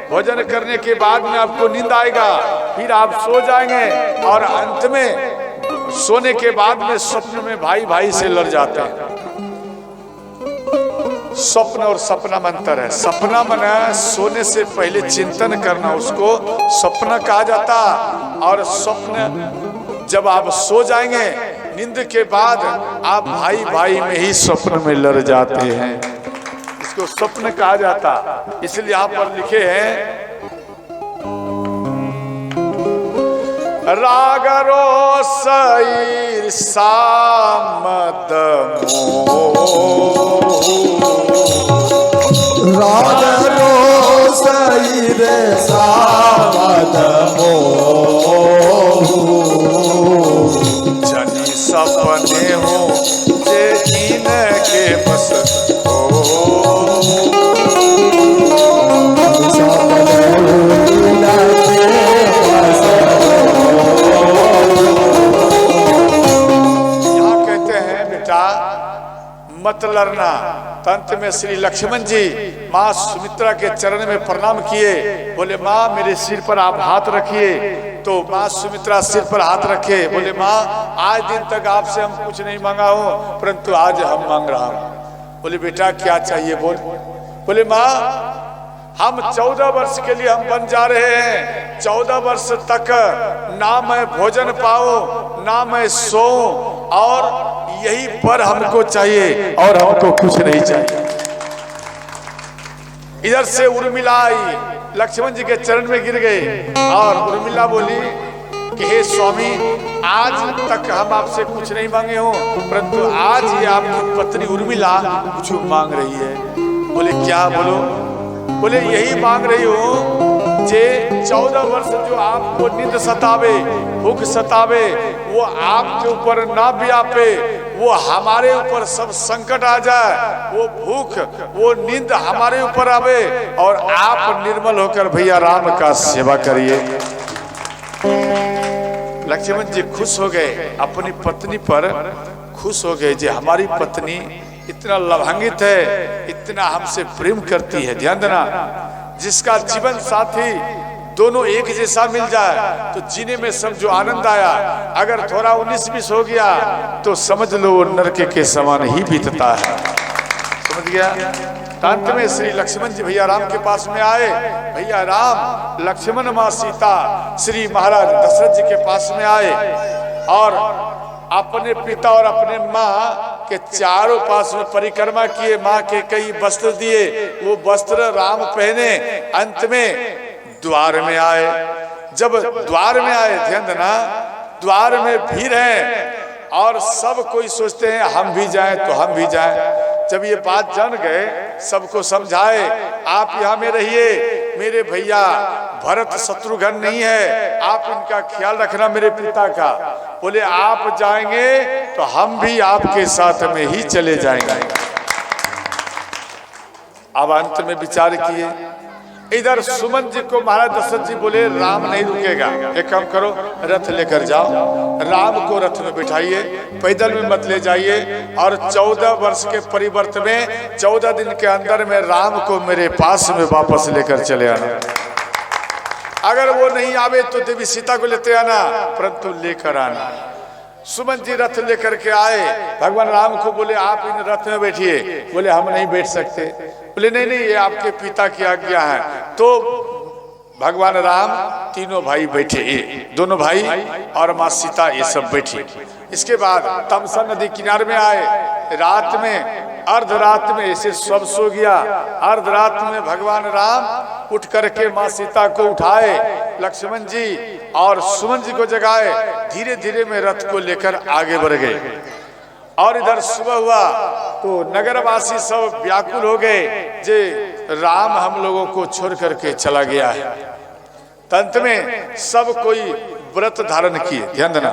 भोजन करने के बाद में आपको नींद आएगा, फिर आप सो जाएंगे और अंत में सोने के बाद में स्वप्न में भाई भाई से लड़ जाते हैं। स्वप्न और सपना में अंतर है। सपना मना सोने से पहले चिंतन करना, उसको स्वप्न कहा जाता, और स्वप्न जब आप सो जाएंगे, नींद के बाद आप भाई भाई में ही स्वप्न में लड़ जाते हैं, इसको स्वप्न कहा जाता। इसलिए यहाँ पर लिखे हैं रागरो सईर सामद रागरो सईर सामद जनी सपने हो जे इनके बस मत लड़ना। तंत्र में श्री लक्ष्मण जी माँ सुमित्रा के चरण में प्रणाम किए, बोले माँ मेरे सिर पर आप हाथ रखिए। तो माँ सुमित्रा सिर पर हाथ रखे, बोले माँ आज दिन तक आपसे हम कुछ नहीं मांगा हूँ, परंतु आज हम मांग रहा हूँ। बोले बेटा क्या चाहिए बोल। बोले माँ हम 14 वर्ष के लिए हम बन जा रहे हैं, 14 वर्ष तक ना मैं भोजन पाऊं ना मैं सोऊं, और यही पर हमको चाहिए और हमको कुछ नहीं चाहिए। इधर से उर्मिला आई, लक्ष्मण जी के चरण में गिर गए और उर्मिला बोली कि हे स्वामी आज तक हम आपसे कुछ नहीं मांगे हो, परंतु आज ये आपकी पत्नी उर्मिला कुछ मांग रही है। बोले क्या बोलो। बोले यही मांग रही हूँ जे 14 वर्ष जो आपको नींद सतावे, भूख सतावे, वो आपके ऊपर ना व्यापे, वो हमारे ऊपर सब संकट आ जाए, वो भूख वो नींद हमारे ऊपर आवे और आप निर्मल होकर भैया राम का सेवा करिए। लक्ष्मण जी खुश हो गए, अपनी पत्नी पर खुश हो गए जे हमारी पत्नी इतना लभांगित है, इतना हमसे प्रेम करती है। ध्यान देना, जिसका जीवन साथी दोनों एक जैसा मिल जाए तो जीने में सब जो आनंद आया, अगर थोड़ा 19-20 हो गया तो समझ लो वो नरक के समान ही बीतता है। समझ गया। अंत में श्री लक्ष्मण जी भैया राम के पास में आए। भैया राम लक्ष्मण माँ सीता श्री महाराज दशरथ जी के पास में आए और अपने पिता और अपने माँ के चारों पास में परिक्रमा किए, माँ के कई वस्त्र दिए, वो वस्त्र राम पहने। अंत में द्वार में आए। जब द्वार में आए, ध्यान देना, द्वार में भीड़ है और सब कोई सोचते हैं हम भी जाएं तो हम भी जाएं। जब ये बात जान गए, सबको समझाए आप यहाँ में रहिए, मेरे भैया भरत शत्रुघ्न नहीं है, आप इनका ख्याल रखना मेरे पिता का। बोले आप जाएंगे तो हम भी आपके साथ में ही चले जाएंगे। अब अंत में विचार किए। इधर सुमन जी को महाराज दशरथ जी बोले राम नहीं रुकेगा, एक काम करो रथ लेकर जाओ, राम को रथ में बिठाइए, पैदल में मत ले जाइए, और 14 वर्ष के परिवर्त में 14 दिन के अंदर में राम को मेरे पास में वापस लेकर चले आना। अगर वो नहीं आवे तो देवी सीता को लेते आना, परंतु लेकर आना। सुमन जी रथ लेकर के आए, भगवान राम को बोले आप इन रथ में बैठिए। बोले हम नहीं बैठ सकते। बोले नहीं नहीं ये आपके पिता की आज्ञा है। तो भगवान राम तीनों भाई बैठे, दोनों भाई और माँ सीता ये सब बैठी। इसके बाद तमसा नदी किनारे में आए। रात में अर्धरात में ऐसे सब सो गया। अर्धरात में भगवान राम उठ करके माँ सीता को उठाए, लक्ष्मण जी और सुमन जी को जगाए, धीरे धीरे में रथ को लेकर आगे बढ़ गए। और इधर सुबह हुआ तो नगरवासी सब व्याकुल हो गए जे राम हम लोगों को छोड़ करके चला गया है। तंत्र में सब कोई व्रत धारण किए, ध्यान देना,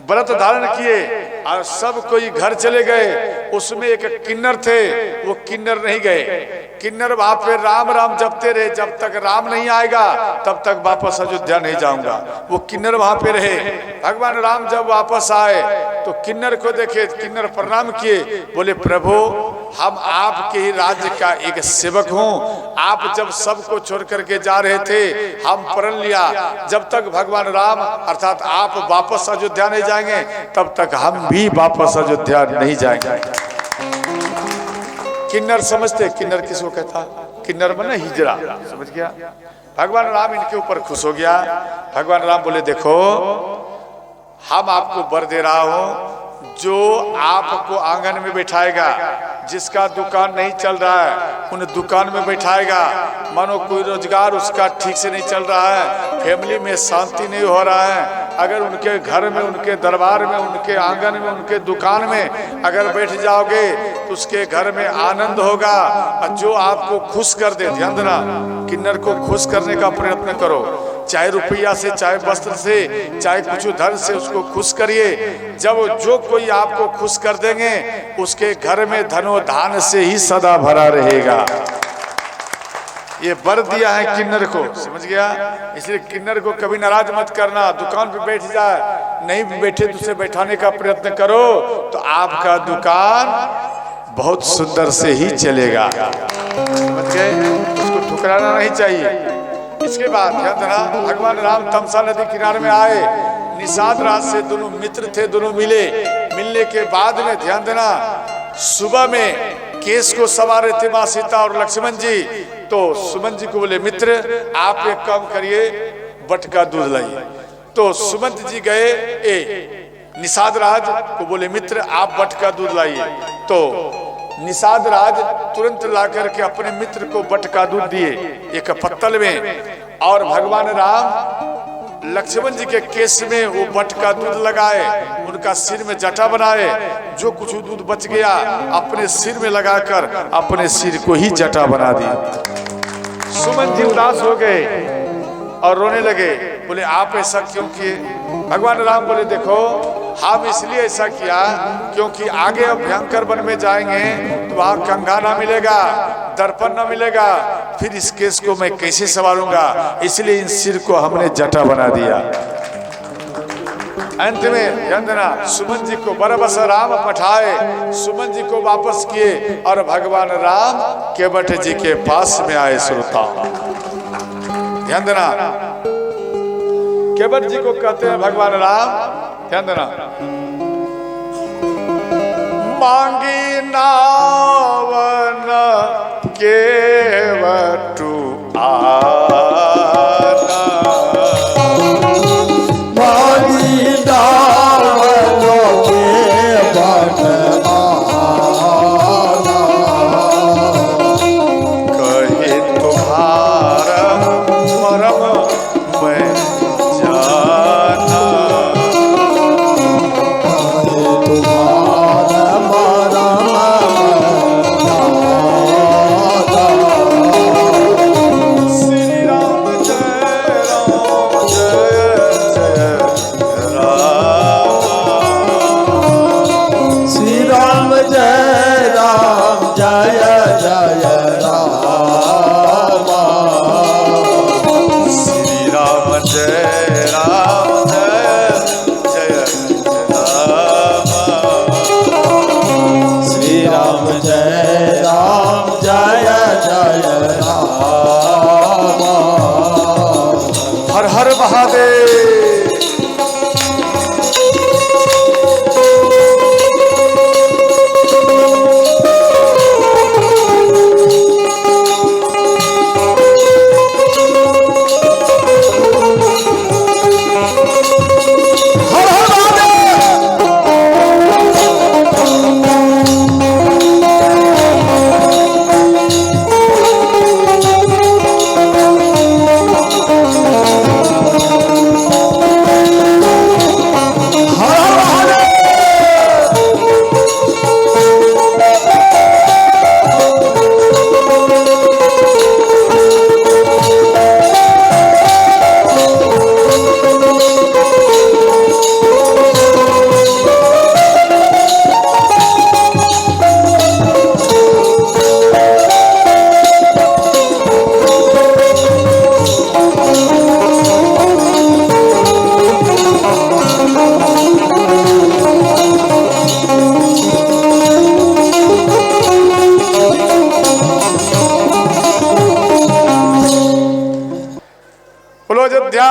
व्रत धारण किए और सब कोई घर चले गए। उसमें एक किन्नर थे, वो किन्नर नहीं गए। किन्नर वहां पे राम राम जपते रहे, जब तक राम नहीं आएगा तब तक वापस अयोध्या नहीं जाऊंगा। वो किन्नर वहां पे रहे। भगवान राम जब वापस आए तो किन्नर को देखे, किन्नर प्रणाम किए, बोले प्रभु हम आपके ही राज्य का एक सेवक हूँ। आप जब सबको छोड़ करके जा रहे थे हम प्रण लिया, जब तक भगवान राम अर्थात आप वापस अयोध्या नहीं जाएंगे तब तक हम भी वापस अयोध्या नहीं जाएंगे। किन्नर समझते, किन्नर किसको कहता? किन्नर माने हिजड़ा, समझ गया। भगवान राम इनके ऊपर खुश हो गया। भगवान राम बोले देखो हम आपको वर दे रहा हूं, जो आपको आंगन में बैठाएगा, जिसका दुकान नहीं चल रहा है उन दुकान में बैठाएगा, मानो कोई रोजगार उसका ठीक से नहीं चल रहा है, फैमिली में शांति नहीं हो रहा है, अगर उनके घर में, उनके दरबार में, उनके आंगन में, उनके दुकान में अगर बैठ जाओगे तो उसके घर में आनंद होगा। और जो आपको खुश कर दे, ध्यान देना, किन्नर को खुश करने का प्रयत्न करो, चाहे रुपया से, चाहे वस्त्र से, चाहे कुछ धन से उसको खुश करिए। जब जो कोई आपको खुश कर देंगे उसके घर में धनो धान से ही सदा भरा रहेगा। ये वर दिया है किन्नर को, समझ गया। इसलिए किन्नर को कभी नाराज मत करना। दुकान पे बैठ जाए, नहीं बैठे तो उसे बैठाने का प्रयत्न करो तो आपका दुकान बहुत सुंदर से ही चलेगा, समझ गए। उसको ठुकराना नहीं चाहिए। इसके बाद ध्यान देना, भगवान राम तमसा नदी किनारे में आए, निषाद राज से दोनों मित्र थे, दोनों मिले। मिलने के बाद में ध्यान देना, सुबह में केस को सवार रहे थे माँ सीता और लक्ष्मण जी। तो सुमन जी को बोले मित्र आप एक काम करिए, बट का दूध लाइए। तो सुमंत जी गए, निषाद राज को बोले मित्र आप बट का दूध लाइए। तो निषाद राज तुरंत लाकर के अपने मित्र को बट का दूध दिए एक पत्तल में, और भगवान राम लक्ष्मण जी के केस में वो बट का दूध लगाए, उनका सिर में जटा बनाए, जो कुछ दूध बच गया अपने सिर में लगाकर अपने सिर को ही जटा बना दी। सुमन जी उदास हो गए और रोने लगे, बोले आप ऐसा क्यों किए। भगवान राम बोले देखो हम इसलिए ऐसा किया क्योंकि आगे अब भयंकर वन में जाएंगे तो वहां कंघा ना मिलेगा, दर्पण ना मिलेगा, फिर इस केस को मैं कैसे संभालूंगा, इसलिए इन सिर को हमने जटा बना दिया। अंत में ध्यान देना, सुमन जी को बरबस राम पठाए, सुमन जी को वापस किए और भगवान राम केवट जी के पास में आए। श्रोता ध्यान देना, केवट जी को कहते हैं भगवान राम, ध्यान देना, मांगी नावन केवटु आना, मांगी नावन केवट आना, कहे तुम्हारा मरम मैं जाना,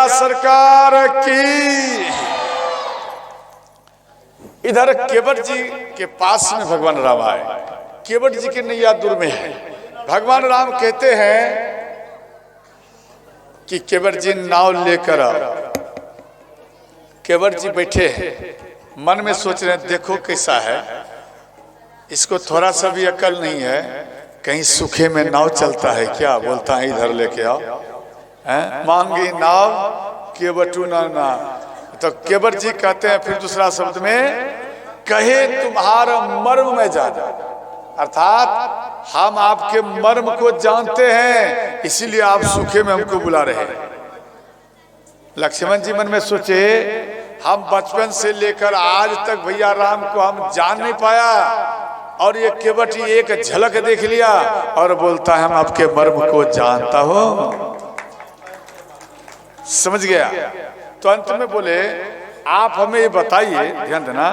सरकार की। इधर केवट जी के पास में भगवान राम आए। केवट जी की नैया दूर में है, भगवान राम कहते हैं कि केवट जी नाव लेकर आओ। केवट जी बैठे हैं, मन में सोच रहे हैं देखो कैसा है, इसको थोड़ा सा भी अकल नहीं है, कहीं सूखे में नाव चलता है क्या? बोलता है इधर लेके आओ, मांगी नाव केवटू ना ना। तो केवट जी कहते हैं फिर दूसरा शब्द में, कहे तुम्हारा मर्म में जाना, अर्थात हम आपके मर्म को जानते हैं, इसीलिए आप सूखे में हमको बुला रहे हैं। लक्ष्मण जी मन में सोचे, हम बचपन से लेकर आज तक भैया राम को हम जान नहीं पाया, और ये केवट एक झलक देख लिया और बोलता है हम आपके मर्म को जानता हूं, समझ गया। तो अंत में बोले आप हमें ये बताइए, ध्यान देना।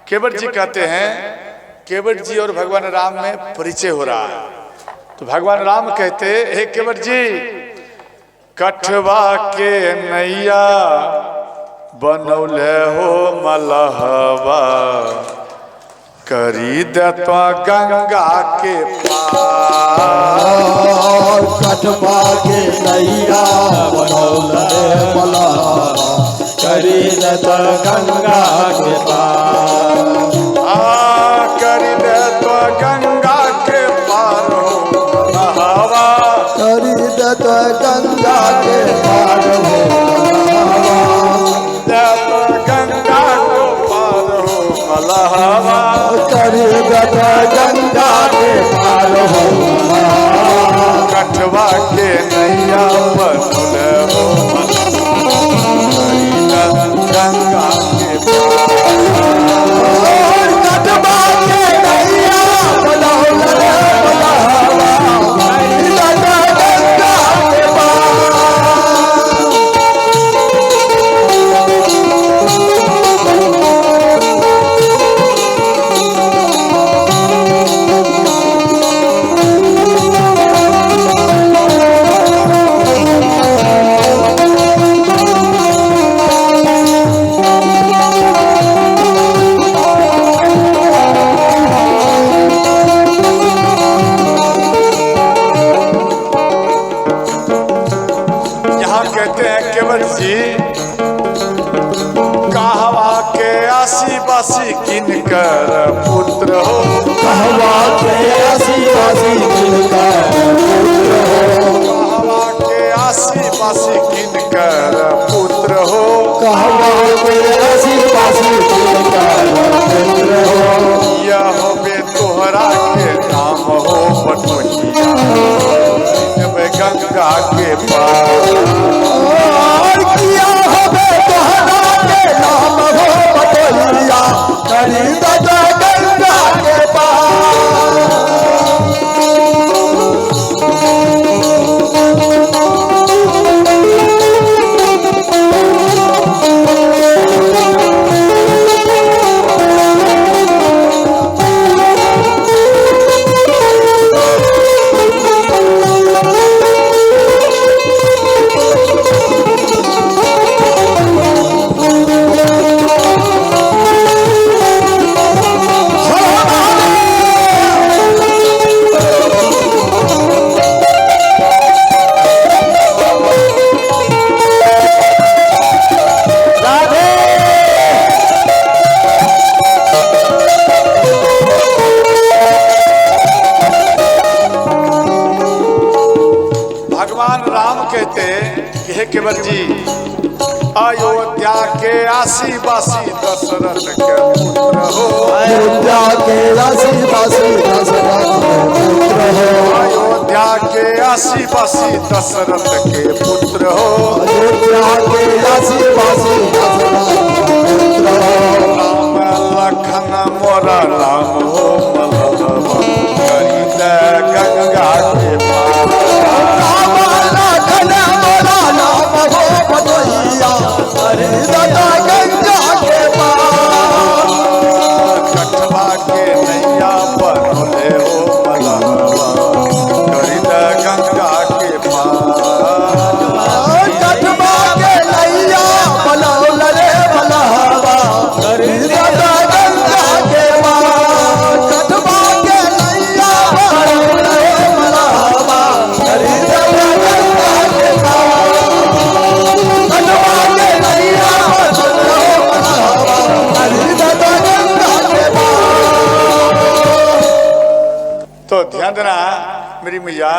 केवट जी कहते हैं, केवट जी और भगवान राम में परिचय हो रहा है। तो भगवान राम कहते, हे केवट जी, कठवा के नैया बनौले हो मलहवा, करी दत्वा गंगा के पार। कठवा के नैया बनौले मलहवा, करी दत्वा गंगा के पार। करी दत्वा गंगा के पार हो मलहवा, करी दत्वा गंगा के पार हो गंगा को पार हो मलहवा, करी दत्वा गंगा के पार हो मलहवा। कठवा के नैया बनौले हो गंगा के पार। कठवा के नैया बनौले मलहवा, करी दत्वा गंगा के पार। किनकर पुत्र हो, कहवा के आसी किनकर पुत्र हो, कहवा के आसी किनकर पुत्र हो, कहवा के आसी किनकर पुत्र हो। यह होबे तोहरा के नाम हो बटोहिया, गंगा के पार। किया होबे तोहरा के नाम हो बटोहिया, करी दत्वा गंगा के पार। केवट जी, अयोध्या के आसी बासी दशरथ के पुत्र हो, अयोध्या के आसी बासी दशरथ के पुत्र हो, अयोध्या के आसी बासी दशरथ के पुत्र हो, अयोध्या के आसी बासी दशरथ के पुत्र हो। राम लखन मोरा राम हो मलहवा, करी दे गंगा के पार। कठवा के नैया बनौले हो मलहवा, करी दे गंगा के पार। कठवा के नैया बनौले मलहवा, करी दत्वा गंगा के पार। मैया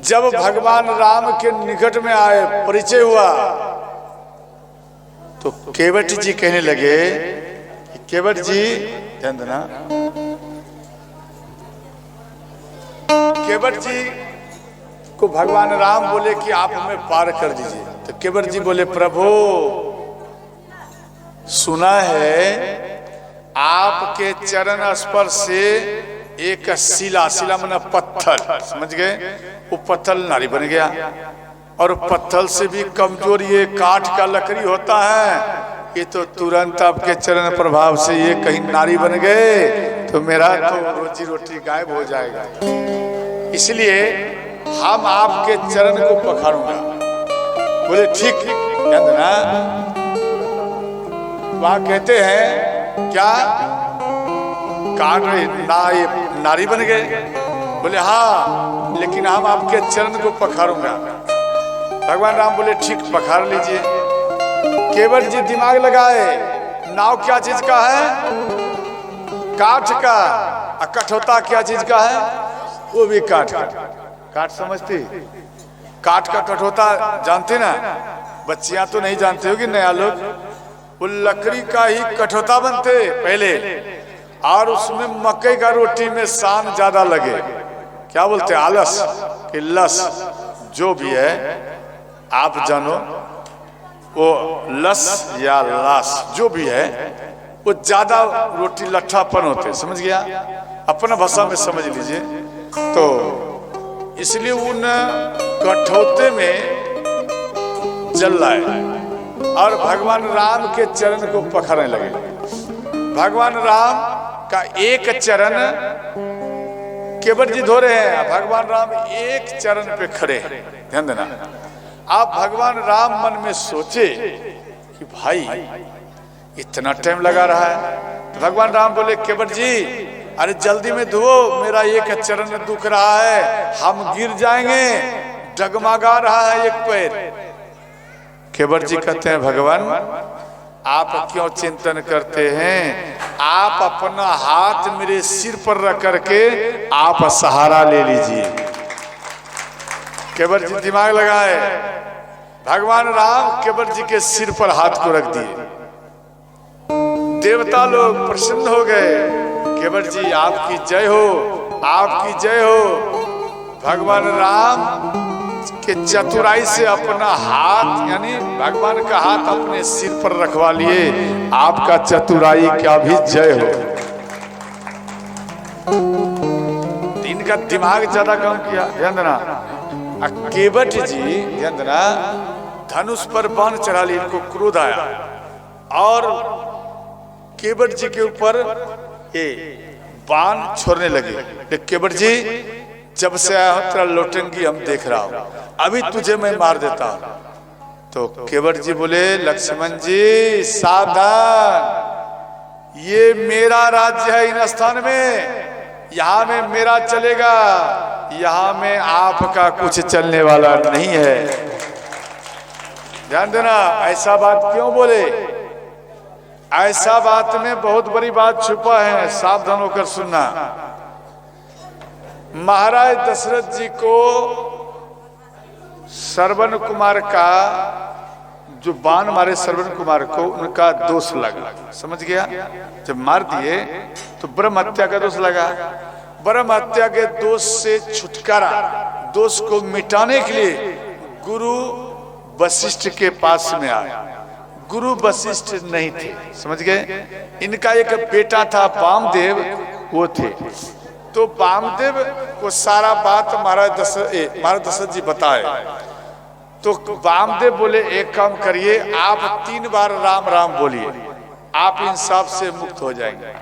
जब भगवान राम के निकट में आए, परिचय हुआ, तो केवट जी कहने लगे कि केवट जी, ध्यान देना, केवट जी को भगवान राम बोले कि आप हमें पार कर दीजिए। तो केवट जी बोले, प्रभु सुना है आपके चरण स्पर्श से एक शिला, शिला माने पत्थर, समझ गए, वो पत्थर नारी बन गया। और पत्थर से भी कमजोर ये काठ का लकड़ी होता है, ये तो तुरंत आपके चरण प्रभाव से ये कहीं नारी बन गए तो मेरा तो रोजी रोटी गायब हो जाएगा। इसलिए हम आपके चरण को पखारूंगा। बोले ठीक, ना वहां कहते हैं क्या काट ना ये नारी बन गए? बोले हाँ, लेकिन हम आपके चरण को पखारूंगा। भगवान राम बोले ठीक, पखार लीजिए। केवट जी दिमाग लगाए, नाव क्या चीज का है? काठ का। कठौता क्या चीज का है? वो भी काठ का। काठ समझती? काठ का कठौता जानते ना? बच्चियां तो नहीं जानते होगी, नया लोग। वो लकड़ी का ही कठौता बनते पहले, और उसमें मकई का रोटी में सान ज्यादा लगे। क्या बोलते हैं? आलस कि लस, जो भी है आप जानो, वो लस या लाश जो भी है, वो ज्यादा रोटी लट्ठापन होते, समझ गया? अपना भाषा में समझ लीजिए। तो इसलिए उन कठौते में जल लाए और भगवान राम के चरण को पकड़ने लगे। भगवान राम का एक चरण केवट जी धो रहे हैं, भगवान राम एक चरण पे खड़े हैं। ध्यान देना। आप भगवान राम मन में सोचे कि भाई इतना टाइम लगा रहा है। तो भगवान राम बोले, केवट जी अरे जल्दी में धो, मेरा एक चरण दुख रहा है, हम गिर जाएंगे, डगमगा रहा है एक पैर। केवट जी कहते हैं, भगवान आप क्यों चिंतन करते हैं? आप अपना हाथ मेरे सिर पर रख करके आप सहारा ले लीजिए। केवट जी दिमाग लगाए, भगवान राम केवट जी के सिर पर हाथ को रख दिए। देवता लोग प्रसन्न हो गए, केवट जी आपकी जय हो, आपकी जय हो। भगवान राम के चतुराई से अपना हाथ, यानी भगवान का हाथ अपने सिर पर रखवा लिए। आपका चतुराई का भी जय हो। इनका दिमाग ज्यादा काम किया। ध्यान देना। केवट जी, ध्यान देना, धनुष पर बाण चढ़ा ली, इनको क्रोध आया और केवट जी के ऊपर ये बाण छोड़ने लगे। केवट जी जब से आया हो तेरा लौटेंगी हम देख रहा हूं, अभी तुझे मैं मार देता हूं। तो केवट जी बोले, लक्ष्मण जी सावधान, ये मेरा राज्य है, इन स्थान में यहां में मेरा चलेगा, यहां में आपका कुछ चलने वाला नहीं है। ध्यान देना। ऐसा बात क्यों बोले? ऐसा बात में बहुत बड़ी बात छुपा है, सावधान होकर सुनना। महाराज दशरथ जी को श्रवण कुमार का जो बाण मारे, श्रवण कुमार को उनका दोष लगा, समझ गया? जब मार दिए तो ब्रह्म हत्या का दोष लगा। ब्रह्म हत्या के दोष से छुटकारा, दोष को मिटाने के लिए गुरु वशिष्ठ के पास में आए। गुरु वशिष्ठ नहीं थे, समझ गए? इनका एक बेटा था वामदेव, वो थे। तो वामदेव को सारा बात महाराज दशरथ जी बताए। तो वामदेव बोले, एक काम करिए, आप 3 बार राम राम बोलिए, आप इन सब से मुक्त हो जाएंगे।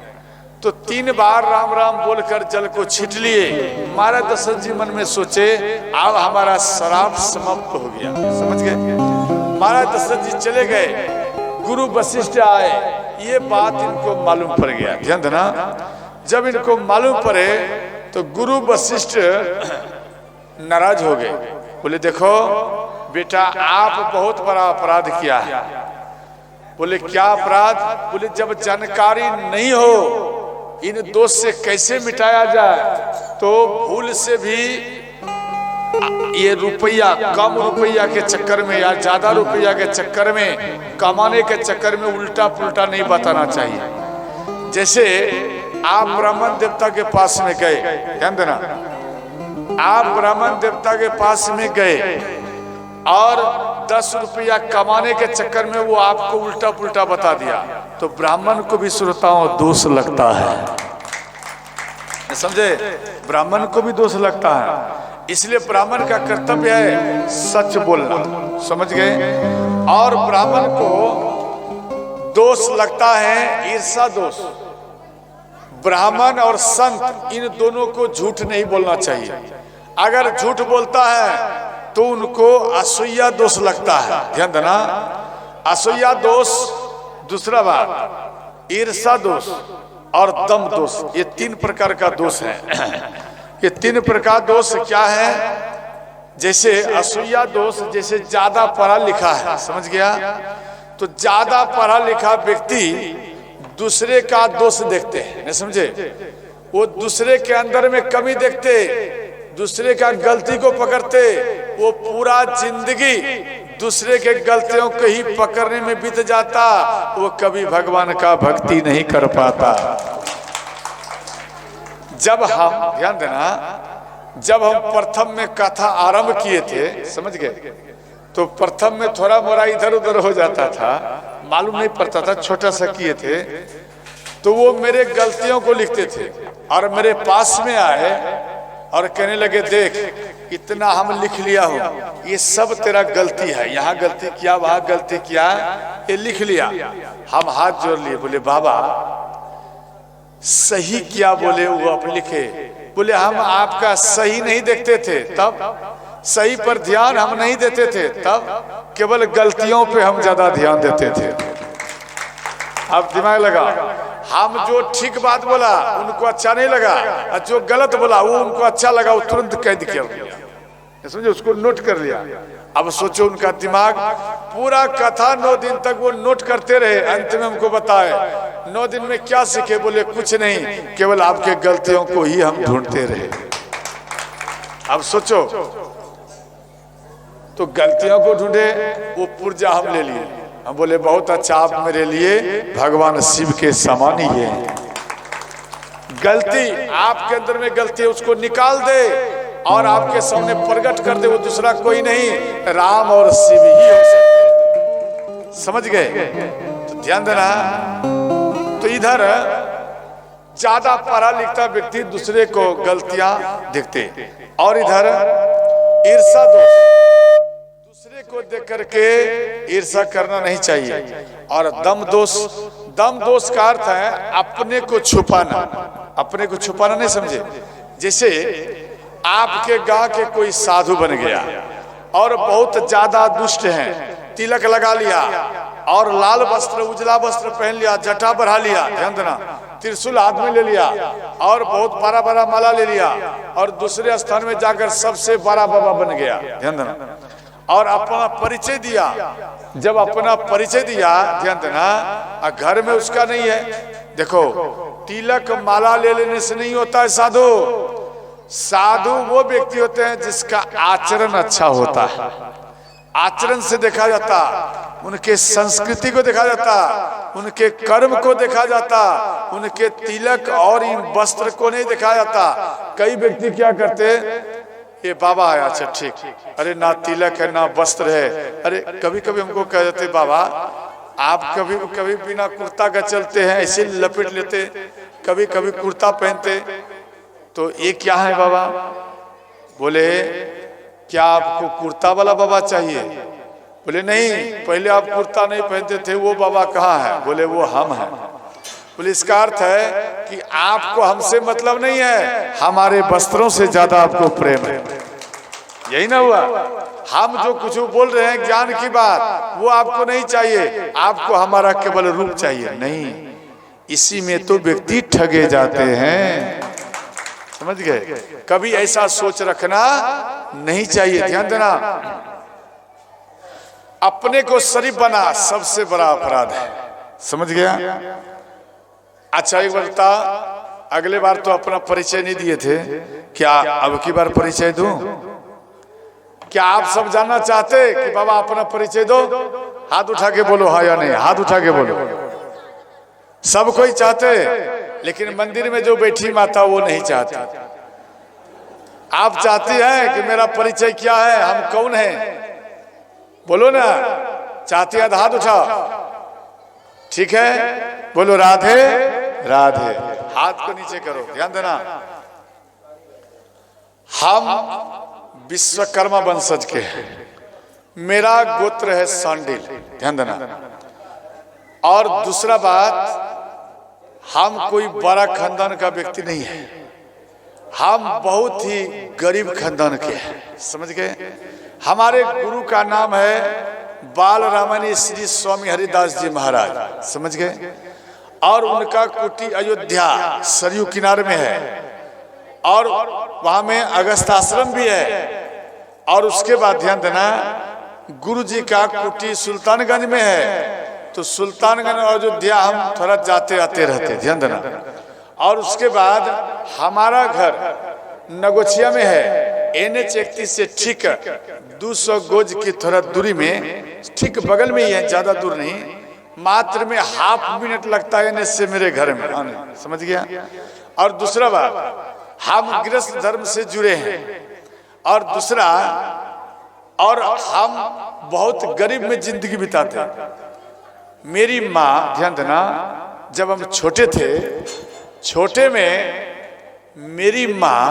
तो 3 बार राम राम बोलकर जल को छीट लिए। महाराज दशरथ जी मन में सोचे, अब हमारा श्राप समाप्त हो गया, समझ गए? महाराज दशरथ जी चले गए, गुरु वशिष्ठ आए, ये बात इनको मालूम पड़ गया। ध्यान देना। जब इनको मालूम पड़े तो गुरु वशिष्ठ नाराज हो गए। बोले, देखो बेटा, आप बहुत बड़ा अपराध किया है। बोले, क्या अपराध? बोले, जब जानकारी नहीं हो इन दोष से कैसे मिटाया जाए, तो भूल से भी ये रुपया, कम रुपया के चक्कर में या ज्यादा रुपया के चक्कर में, कमाने के चक्कर में उल्टा पुल्टा नहीं बताना चाहिए। जैसे आप ब्राह्मण देवता के पास में गए, ध्यान देना, आप ब्राह्मण देवता के पास में गए और 10 रुपया कमाने के चक्कर में वो आपको उल्टा पुल्टा बता दिया, तो ब्राह्मण को भी श्रोताओं दोष लगता है, समझे? ब्राह्मण को भी दोष लगता है। इसलिए ब्राह्मण का कर्तव्य है सच बोलना, समझ गए? और ब्राह्मण को दोष लगता है ईर्षा दोष। ब्राह्मण और संत इन दोनों को झूठ नहीं बोलना चाहिए। अगर झूठ बोलता है तो उनको असूया दोष लगता है, ध्यान देना। असूया दोष, दूसरा बात ईर्षा दोष और दम दोष, ये 3 प्रकार का दोष है। ये 3 प्रकार दोष क्या है? जैसे असूया दोष, जैसे ज्यादा पढ़ा लिखा है, समझ गया? तो ज्यादा पढ़ा लिखा व्यक्ति दूसरे का दोष देखते हैं, नहीं समझे? वो दूसरे के अंदर में कमी देखते, दूसरे का गलती को पकड़ते, वो पूरा जिंदगी दूसरे के गलतियों को ही पकड़ने में बीत जाता, वो कभी भगवान का भक्ति नहीं कर पाता। जब हम, ध्यान देना, जब हम प्रथम में कथा आरंभ किए थे, समझ गए, तो प्रथम में थोड़ा मोड़ा इधर उधर हो जाता था, मालूम नहीं पड़ता था, छोटा सा किए थे, तो वो मेरे गलतियों को लिखते थे और मेरे पास में आए और कहने लगे, देख इतना हम लिख लिया हो, ये सब तेरा गलती है, यहाँ गलती किया, वहां गलती किया, ये लिख लिया। हम हाथ जोड़ लिए, बोले बाबा सही क्या बोले वो आप लिखे। बोले हम आपका सही नहीं देखते थे, तब सही पर ध्यान हम नहीं देते थे, तब केवल गलतियों पे हम ज्यादा ध्यान देते थे। अब दिमाग लगा, हम जो ठीक बात बोला उनको अच्छा नहीं लगा, और जो गलत बोला वो उनको अच्छा लगा, वो तुरंत कैद कर लिया, समझे? उसको नोट कर लिया। अब सोचो उनका दिमाग, पूरा कथा 9 दिन तक वो नोट करते रहे, अंत में हमको बताए 9 दिन में क्या सीखे? बोले कुछ नहीं, केवल आपके गलतियों को ही हम ढूंढते रहे। अब सोचो, तो गलतियों को ढूंढे, वो पुर्जा हम ले लिए। हम बोले बहुत अच्छा, आप मेरे लिए भगवान शिव के समान ही है। गलती आपके अंदर में गलती है, उसको निकाल दे और आपके सामने प्रकट कर दे, वो दूसरा कोई नहीं, राम और शिव ही हो सकते, समझ गए? तो ध्यान देना। तो इधर ज्यादा पढ़ा लिखता व्यक्ति दूसरे को गलतियां देखते, और इधर ईर्षा दोष, दूसरे को देख करके ईर्षा करना नहीं चाहिए। और दम दोष, दम दोष का अर्थ है अपने को छुपाना, अपने को छुपाना, नहीं समझे? जैसे आपके गांव के कोई साधु बन गया और बहुत ज्यादा दुष्ट हैं, तिलक लगा लिया और लाल वस्त्र, उजला वस्त्र पहन लिया, जटा बढ़ा लिया, ध्यान देना, त्रिशूल हाथ में ले लिया और बहुत बड़ा बड़ा माला ले लिया और दूसरे स्थान में जाकर सबसे बड़ा बाबा बन गया, ध्यान देना, और अपना परिचय दिया। जब अपना परिचय दिया, ध्यान देना, घर में उसका नहीं है। देखो, तिलक माला ले लेने से नहीं होता है साधु। साधु वो व्यक्ति होते हैं जिसका आचरण अच्छा होता है, आचरण से देखा जाता, उनके संस्कृति को देखा जाता, उनके कर्म को देखा जाता, उनके तिलक और इन वस्त्र को नहीं देखा जाता। कई व्यक्ति क्या करते, ये बाबा है, अच्छा ठीक, अरे ना तिलक है ना वस्त्र है। अरे कभी कभी हमको कह देते, बाबा आप कभी कभी बिना कुर्ता का चलते हैं, ऐसे लपेट लेते, कभी कभी कुर्ता पहनते, तो ये क्या है बाबा? बोले क्या आपको कुर्ता वाला बाबा चाहिए? बोले नहीं, पहले आप कुर्ता नहीं पहनते थे, वो बाबा कहाँ है? बोले वो हम हैं। बोले इसका अर्थ है कि आपको हमसे मतलब नहीं है, हमारे वस्त्रों से ज्यादा आपको प्रेम है। यही ना हुआ? हम जो कुछ बोल रहे हैं ज्ञान की बात, वो आपको नहीं चाहिए, आपको हमारा केवल रूप चाहिए। नहीं, इसी में तो व्यक्ति ठगे जाते हैं, समझ गए? कभी ऐसा सोच रखना नहीं चाहिए, ध्यान देना। अपने को शरीफ बना सबसे बड़ा अपराध है, समझ गया? अच्छा एक बात बता, अगले बार तो अपना परिचय नहीं दिए थे, क्या अब की बार परिचय दूं? क्या आप सब जानना चाहते कि बाबा अपना परिचय दो? हाथ उठा के बोलो हाँ या नहीं, हाथ उठा के बोलो। सब कोई चाहते, लेकिन मंदिर में जो बैठी माता वो नहीं चाहती। आप चाहती हैं कि मेरा परिचय क्या है, हम कौन हैं? बोलो ना, चाहती है तो हाथ उठा। ठीक है, बोलो राधे राधे। हाथ को नीचे करो, ध्यान देना। हम विश्वकर्मा वंशज के हैं, मेरा गोत्र है सांडिल, ध्यान देना। और दूसरा बात, हम कोई बड़ा खानदान का व्यक्ति नहीं है, हम बहुत ही गरीब खानदान के हैं, समझ गए। हमारे गुरु का नाम है बाल रामानी श्री स्वामी हरिदास जी महाराज, समझ गए। और उनका कुटी अयोध्या सरयू किनारे में है, और वहां में अगस्त आश्रम भी है। और उसके बाद ध्यान देना, गुरु जी का कुटी सुल्तानगंज में है। तो सुल्तानगंज और अयोध्या हम थोड़ा जाते आते रहते, ध्यान देना। और उसके बाद हमारा घर नगोचिया में है, NH 31 से ठीक 200 गज की थोड़ा दूरी में, ठीक बगल में ही है, ज्यादा दूर नहीं, मात्र में हाफ मिनट लगता है NH से मेरे घर में आने, समझ गया। और दूसरा बात, हम गृहस्थ धर्म से जुड़े हैं। और दूसरा, और हम बहुत गरीब में जिंदगी बिताते हैं। मेरी माँ, ध्यान देना, जब हम छोटे थे, छोटे में मेरी माँ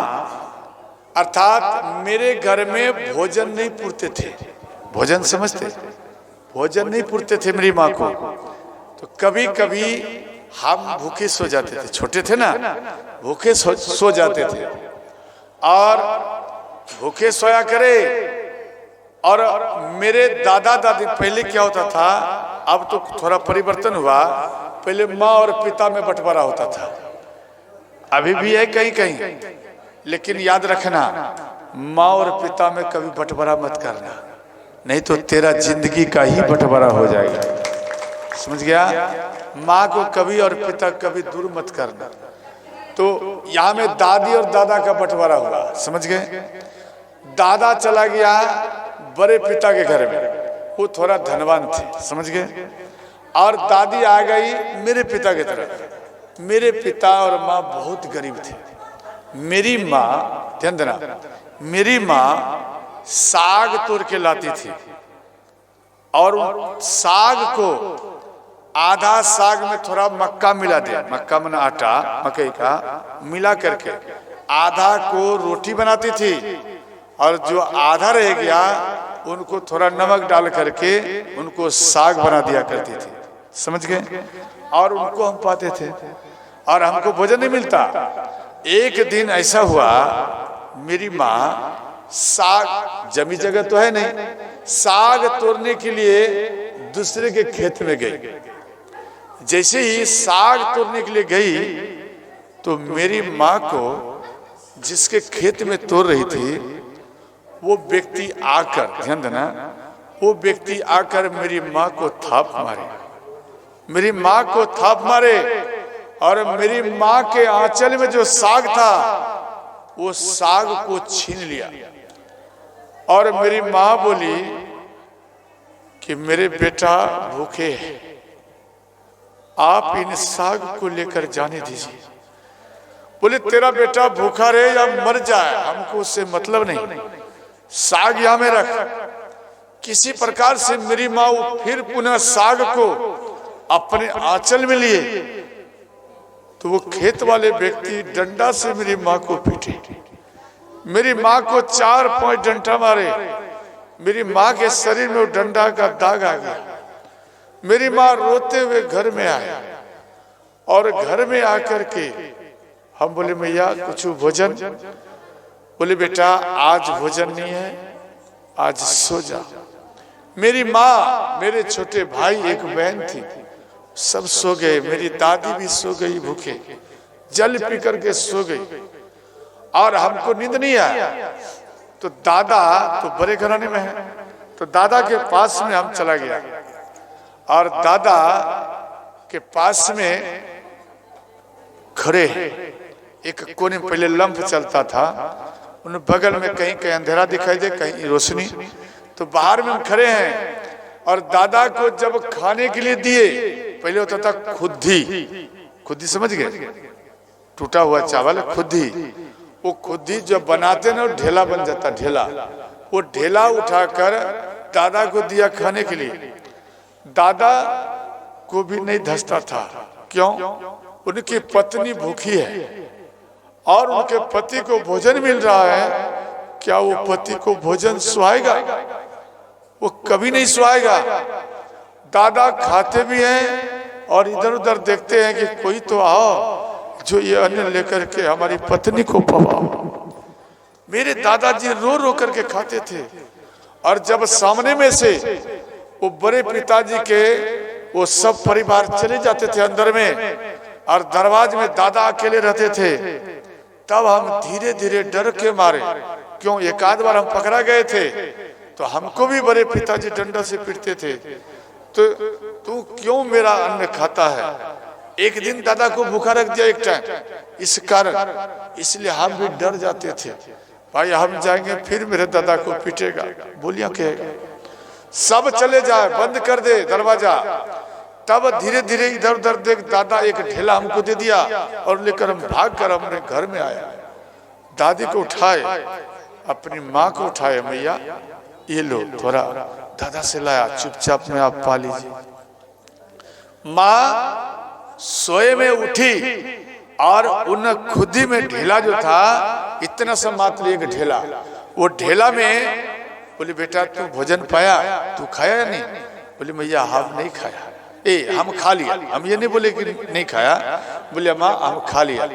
अर्थात मेरे घर में भोजन नहीं पुरते थे। भोजन समझते, भोजन नहीं पुरते थे मेरी माँ को। तो कभी कभी हम भूखे सो जाते थे, छोटे थे ना, भूखे सो जाते थे। और भूखे सोया करे। और मेरे दादा दादी, पहले क्या होता था, अब तो थोड़ा परिवर्तन हुआ, पहले माँ और पिता में बंटवारा होता था, अभी भी है कहीं कहीं, लेकिन याद रखना, माँ और पिता में कभी बंटवारा मत करना, नहीं तो तेरा जिंदगी का ही बंटवारा हो जाएगा, समझ गया। माँ को कभी और पिता कभी दूर मत करना। तो यहाँ में दादी और दादा का बंटवारा हुआ, समझ गए। दादा चला गया बड़े पिता के घर में, वो थोड़ा धनवान थे, समझ गए। और दादी आ गई मेरे पिता की तरफ। मेरे पिता और माँ बहुत गरीब थे। मेरी माँ, ध्यान देना, मेरी माँ साग तोड़ के लाती थी, और साग को आधा साग में थोड़ा मक्का मिला दिया, मक्का मन आटा मकई का मिला करके आधा को रोटी बनाती थी, और जो आधा रह गया उनको थोड़ा नमक डाल करके उनको साग बना दिया करती थी, समझ गए। और उनको हम पाते थे, और हमको भोजन नहीं मिलता। एक दिन ऐसा हुआ, मेरी माँ साग, जमी जगह तो है नहीं, साग तोड़ने के लिए दूसरे के खेत में गई। जैसे ही साग तोड़ने के लिए गई, तो मेरी माँ को जिसके खेत में तोड़ रही थी, वो व्यक्ति आकर, ध्यान देना, वो व्यक्ति आकर मेरी माँ को थाप मारे, मेरी माँ को थाप मारे। और मेरी माँ के आंचल में जो साग था, वो साग को छीन लिया। और मेरी माँ बोली कि मेरे बेटा भूखे हैं, आप इन साग को लेकर जाने दीजिए। बोले तेरा बेटा भूखा रहे या मर जाए, हमको उससे मतलब नहीं, साग यहाँ में रख। किसी प्रकार से मेरी माँ फिर पुनः साग को अपने आंचल में लिए, तो वो खेत वाले व्यक्ति डंडा से मेरी माँ को पीटे। मेरी माँ को 4-5 डंडा मारे। मेरी माँ के शरीर में डंडा का दाग आ गया। मेरी माँ रोते हुए घर में आए, और घर में आकर के हम बोले मैया कुछ भोजन। बोले बेटा आज भोजन नहीं है, आज सो जा। मेरी माँ, मेरे छोटे भाई, एक बहन थी, सब सो गए। मेरी दादी भी सो गई भूखे, जल पी करके सो गई। और हमको नींद नहीं आया। तो दादा तो बड़े घराने में है, तो दादा के पास में हम चला गया, और दादा के पास में खड़े हैं। एक कोने में पहले लंप चलता था, उन बगल में कहीं कहीं अंधेरा दिखाई दे, कहीं रोशनी। तो बाहर में हम खड़े हैं और दादा को जब खाने के लिए दिए, पहले होता था खुद्दी, खुद्दी समझ गए, टूटा हुआ चावल खुद्दी। वो खुद्दी जब बनाते ना ढेला बन जाता, ढेला, वो ढेला उठाकर दादा को दिया खाने के लिए। दादा को भी नहीं धंसता था, क्यों? उनकी पत्नी भूखी है और उनके पति को भोजन मिल रहा है, क्या वो पति को भोजन सुहाएगा? वो कभी नहीं सुहाएगा। दादा खाते भी हैं और इधर उधर देखते हैं कि कोई तो आओ जो ये अन्न लेकर के हमारी पत्नी को पवाओ। मेरे दादाजी रो रो करके खाते थे और जब सामने में से वो बड़े पिताजी के वो सब परिवार चले जाते थे अंदर में और दरवाजे में दादा अकेले रहते थे, तब हम धीरे धीरे डर के मारे, क्यों एक आध बार हम पकड़ा गए थे तो हमको भी बड़े पिताजी डंडा से पीटते थे, तो तू क्यों मेरा अन्न खाता है? एक दिन दादा को भूखा रख दिया एक टाइम इस कारण, इसलिए हम भी डर जाते थे, भाई हम जाएंगे फिर मेरे दादा को पीटेगा, बोलिया कहेगा। सब चले जाए, बंद कर दे दरवाजा। तब धीरे धीरे इधर उधर देख दादा एक ढेला हमको दे दिया और लेकर हम भाग कर अपने घर में आया। दादी को उठाए, अपनी माँ को उठाए, मैया ये लो थोड़ा दादा से लाया, चुपचाप में आप पा लीजिए। माँ सोए में उठी और उन खुदी में ढेला जो था, इतना सा मात्र एक ढेला, वो ढेला में बोली बेटा तू भोजन पाया, तू खाया या नहीं? बोली मैया हम नहीं खाया। हम खा लिया, हम ये नहीं बोले कि नहीं खाया, बोले माँ हम खा लिया।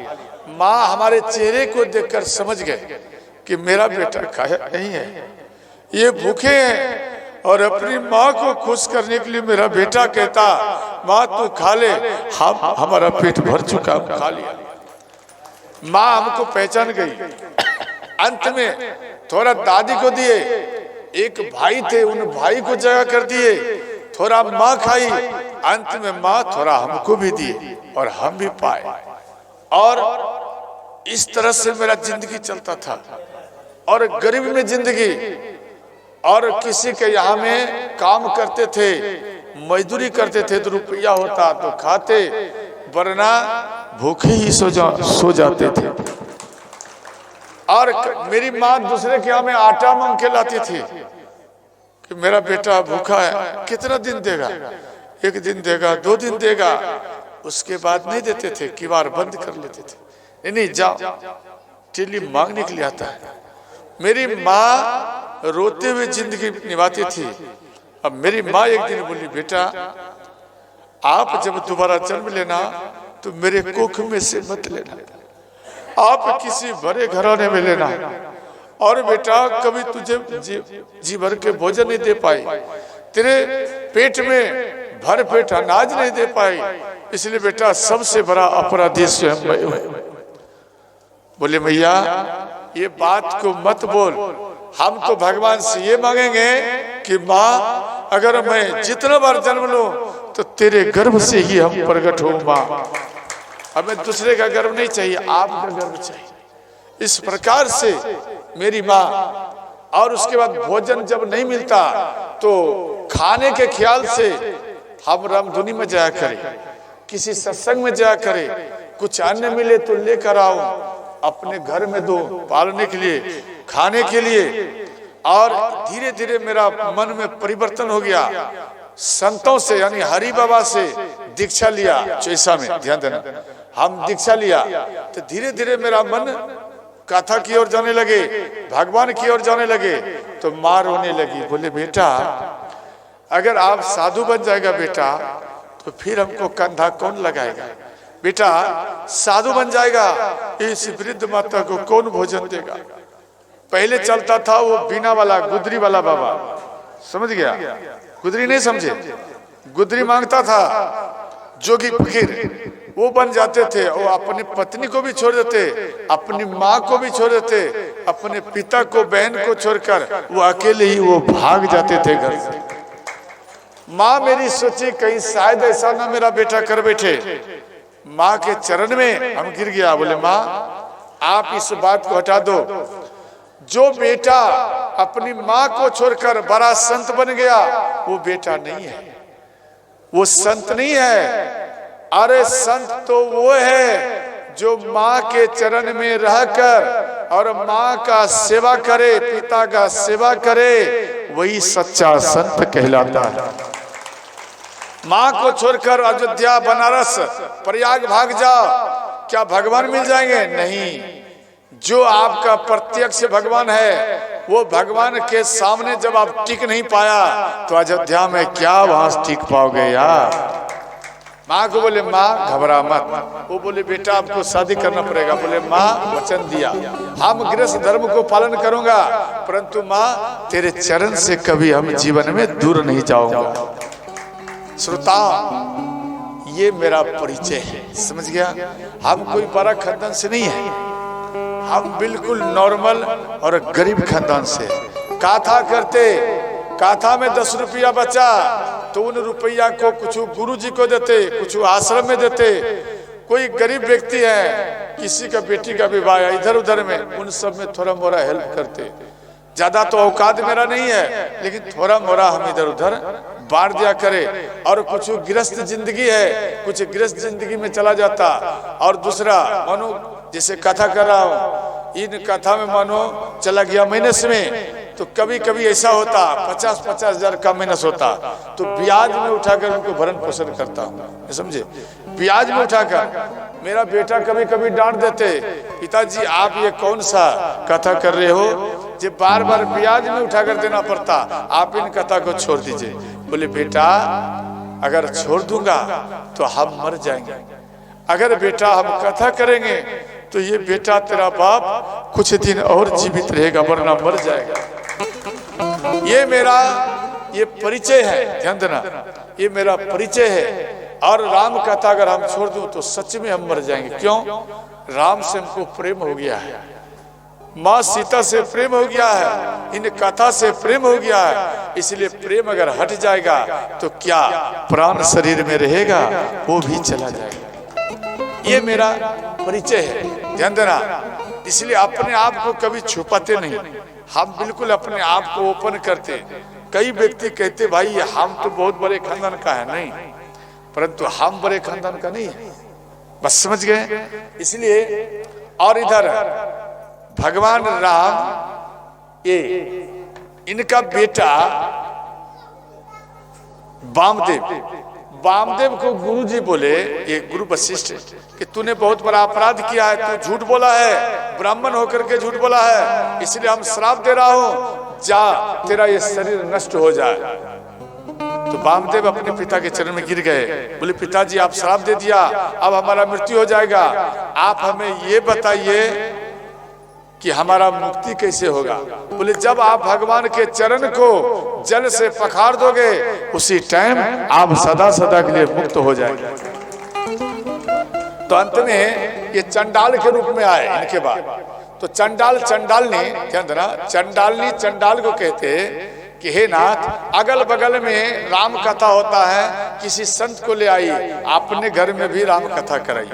माँ हमारे चेहरे को देखकर समझ गए कि मेरा बेटा खाया नहीं है, ये भूखे हैं। और अपनी माँ को खुश करने के लिए मेरा बेटा कहता माँ तू खा ले, हम हमारा पेट भर चुका, हम खा लिया। माँ हमको पहचान गई। अंत में थोड़ा दादी को दिए, एक भाई थे उन भाई को जगह कर दिए, थोड़ा माँ खाई, अंत में माँ थोड़ा हमको भी दिए और हम भी पाए। और इस तरह से मेरा जिंदगी चलता था और गरीबी में जिंदगी। और किसी के यहाँ में काम करते थे, मजदूरी करते थे तो रुपया होता तो खाते, वरना भूखे ही सो जाते थे। और मेरी माँ दूसरे के यहाँ में आटा मांग के लाती थी कि मेरा बेटा भूखा है, कितना दिन देगा? एक दिन देगा, 2 दिन देगा, उसके बाद नहीं देते थे, किवाड़ बंद कर लेते थे। नहीं जाओ, टिल्ली मांगने के लिए आता है। मेरी माँ रोते हुए जिंदगी निभाती थी। अब मेरी माँ एक दिन बोली बेटा आप जब दोबारा जन्म लेना तो मेरे कोख में से मत लेना, आप किसी बड़े घराने में लेना, और बेटा कभी तुझे जी भर के भोजन नहीं दे पाई, तेरे पेट में भर पेट अनाज नहीं दे पाई, इसलिए बेटा सबसे बड़ा अपराधी स्वयं मैं हूं। बोले मैया ये बात को मत बोल, हम तो भगवान से ये मांगेंगे कि माँ अगर मैं जितना बार जन्म लूं तो तेरे गर्भ से ही हम प्रकट हो माँ, हमें दूसरे का गर्भ नहीं चाहिए, आपका गर्भ चाहिए। इस प्रकार से मेरी माँ। और उसके बाद भोजन जब नहीं मिलता तो खाने के ख्याल से हम रामधुनी में जाया करें, किसी सत्संग में जाया करें, कुछ अन्न मिले तो लेकर आओ अपने घर में दो, पालने के लिए, खाने के लिए। और धीरे धीरे मेरा मन में परिवर्तन हो गया। संतों से यानी हरि बाबा से दीक्षा लिया, चैसा में ध्यान देना, हम दीक्षा लिया तो धीरे धीरे मेरा मन कथा की ओर जाने लगे, भगवान की ओर जाने लगे। तो माँ रोने लगी, बोले बेटा अगर आप साधु बन जाएगा बेटा तो फिर हमको कंधा कौन लगाएगा? बेटा साधु बन जाएगा, इस वृद्ध माता को कौन भोजन देगा? पहले चलता था वो बीना वाला, गुदरी वाला बाबा, समझ गया? गुदरी नहीं समझे? गुदरी मांगता था, जोगी फकीर, वो बन जाते थे। वो अपनी पत्नी को भी छोड़ देते, अपनी माँ को भी छोड़ देते, अपने पिता को, बहन को छोड़कर वो अकेले ही वो भाग जाते थे घर से। माँ मेरी सोची कहीं शायद ऐसा ना मेरा बेटा कर बैठे। माँ के चरण में हम गिर गया, बोले माँ आप इस बात को हटा दो। जो बेटा अपनी माँ को छोड़कर बड़ा संत बन गया वो बेटा नहीं है, वो संत नहीं है। अरे संत तो वो है जो माँ के चरण में रहकर और माँ का सेवा करे, पिता का सेवा करे, वही सच्चा संत कहलाता है। माँ को छोड़कर अयोध्या, बनारस, प्रयाग भाग जाओ, क्या भगवान मिल जाएंगे? नहीं। जो आपका प्रत्यक्ष भगवान है वो भगवान के सामने जब आप टिक नहीं पाया तो अयोध्या में क्या वहां टिक पाओगे यार। माँ को बोले माँ घबरा मत। वो बोले बेटा आपको शादी करना पड़ेगा। बोले माँ वचन दिया, हम गृहस्थ धर्म को पालन करूंगा, परंतु माँ तेरे चरण से कभी हम जीवन में दूर नहीं जाऊंगा। श्रोता, ये मेरा परिचय है, समझ गया? हम कोई बड़ा खानदान से नहीं है, हम बिल्कुल नॉर्मल और गरीब खानदान से। काथा करते, काथा में 10 रुपया बचा तो उन रुपया को कुछ गुरुजी को देते, कुछ आश्रम में देते। कोई गरीब व्यक्ति है, किसी का बेटी का विवाह इधर उधर में, उन सब में थोड़ा मोड़ा हेल्प करते। ज्यादा तो औकात मेरा नहीं है, लेकिन थोड़ा मोड़ा हम इधर उधर बांट दिया करे। और कुछ गृहस्थ जिंदगी है, कुछ गृहस्थ जिंदगी में चला जाता। और दूसरा मानो जैसे कथा कर रहा हूँ, इन कथा में मानो चला गया माइनस में, तो कभी कभी ऐसा होता 50-50 हजार का माइनस होता, तो ब्याज में उठाकर उनको भरण पोषण करता हूँ, समझे? ब्याज में उठाकर। मेरा बेटा कभी कभी डांट देते, पिताजी आप ये कौन सा कथा कर रहे हो, जो बार बार ब्याज में उठाकर देना पड़ता, आप इन कथा को छोड़ दीजिए। बोले बेटा अगर छोड़ दूंगा तो हम मर जाएंगे, अगर बेटा हम कथा करेंगे तो ये बेटा तेरा बाप कुछ दिन और जीवित रहेगा, वरना मर जाएगा। ये मेरा ये परिचय है, ध्यान देना, ये मेरा परिचय है। और राम कथा अगर हम छोड़ दूं तो सच में हम मर जाएंगे। क्यों? राम से हमको प्रेम हो गया है, माँ सीता से प्रेम हो गया है, इन कथा से प्रेम हो गया है। इसलिए प्रेम अगर हट जाएगा तो क्या प्राण शरीर में रहेगा, वो भी चला जाएगा। ये मेरा परिचय है, ध्यान देना। इसलिए अपने आप को कभी छुपाते नहीं, हम बिल्कुल अपने आप को ओपन करते। कई व्यक्ति कहते भाई हम तो बहुत बड़े खानदान का है, नहीं, परंतु हम बड़े खानदान का नहीं है, बस समझ गए? इसलिए और इधर भगवान राम, ये इनका बेटा वामदेव को गुरुजी बोले, ये गुरु वशिष्ठ, कि तूने बहुत बड़ा अपराध किया है, तू झूठ बोला है, ब्राह्मण होकर के झूठ बोला है, इसलिए हम श्राप दे रहा हूं, जा तेरा ये शरीर नष्ट हो जाए। तो वामदेव अपने पिता के चरण में गिर गए, बोले पिताजी आप श्राप दे दिया, अब हमारा मृत्यु हो जाएगा, आप हमें ये बताइए कि हमारा मुक्ति कैसे होगा। बोले जब आप भगवान के चरण को जल से पखार दोगे उसी टाइम आप सदा सदा के लिए मुक्त हो जाएंगे। तो अंत में ये चंडाल के रूप में आए इनके बाद। तो चंडालनी, ध्यान देना, चंडालनी चंडाल को कहते कि हे नाथ, अगल बगल में राम कथा होता है, किसी संत को ले आई, अपने घर में भी राम कथा कराई।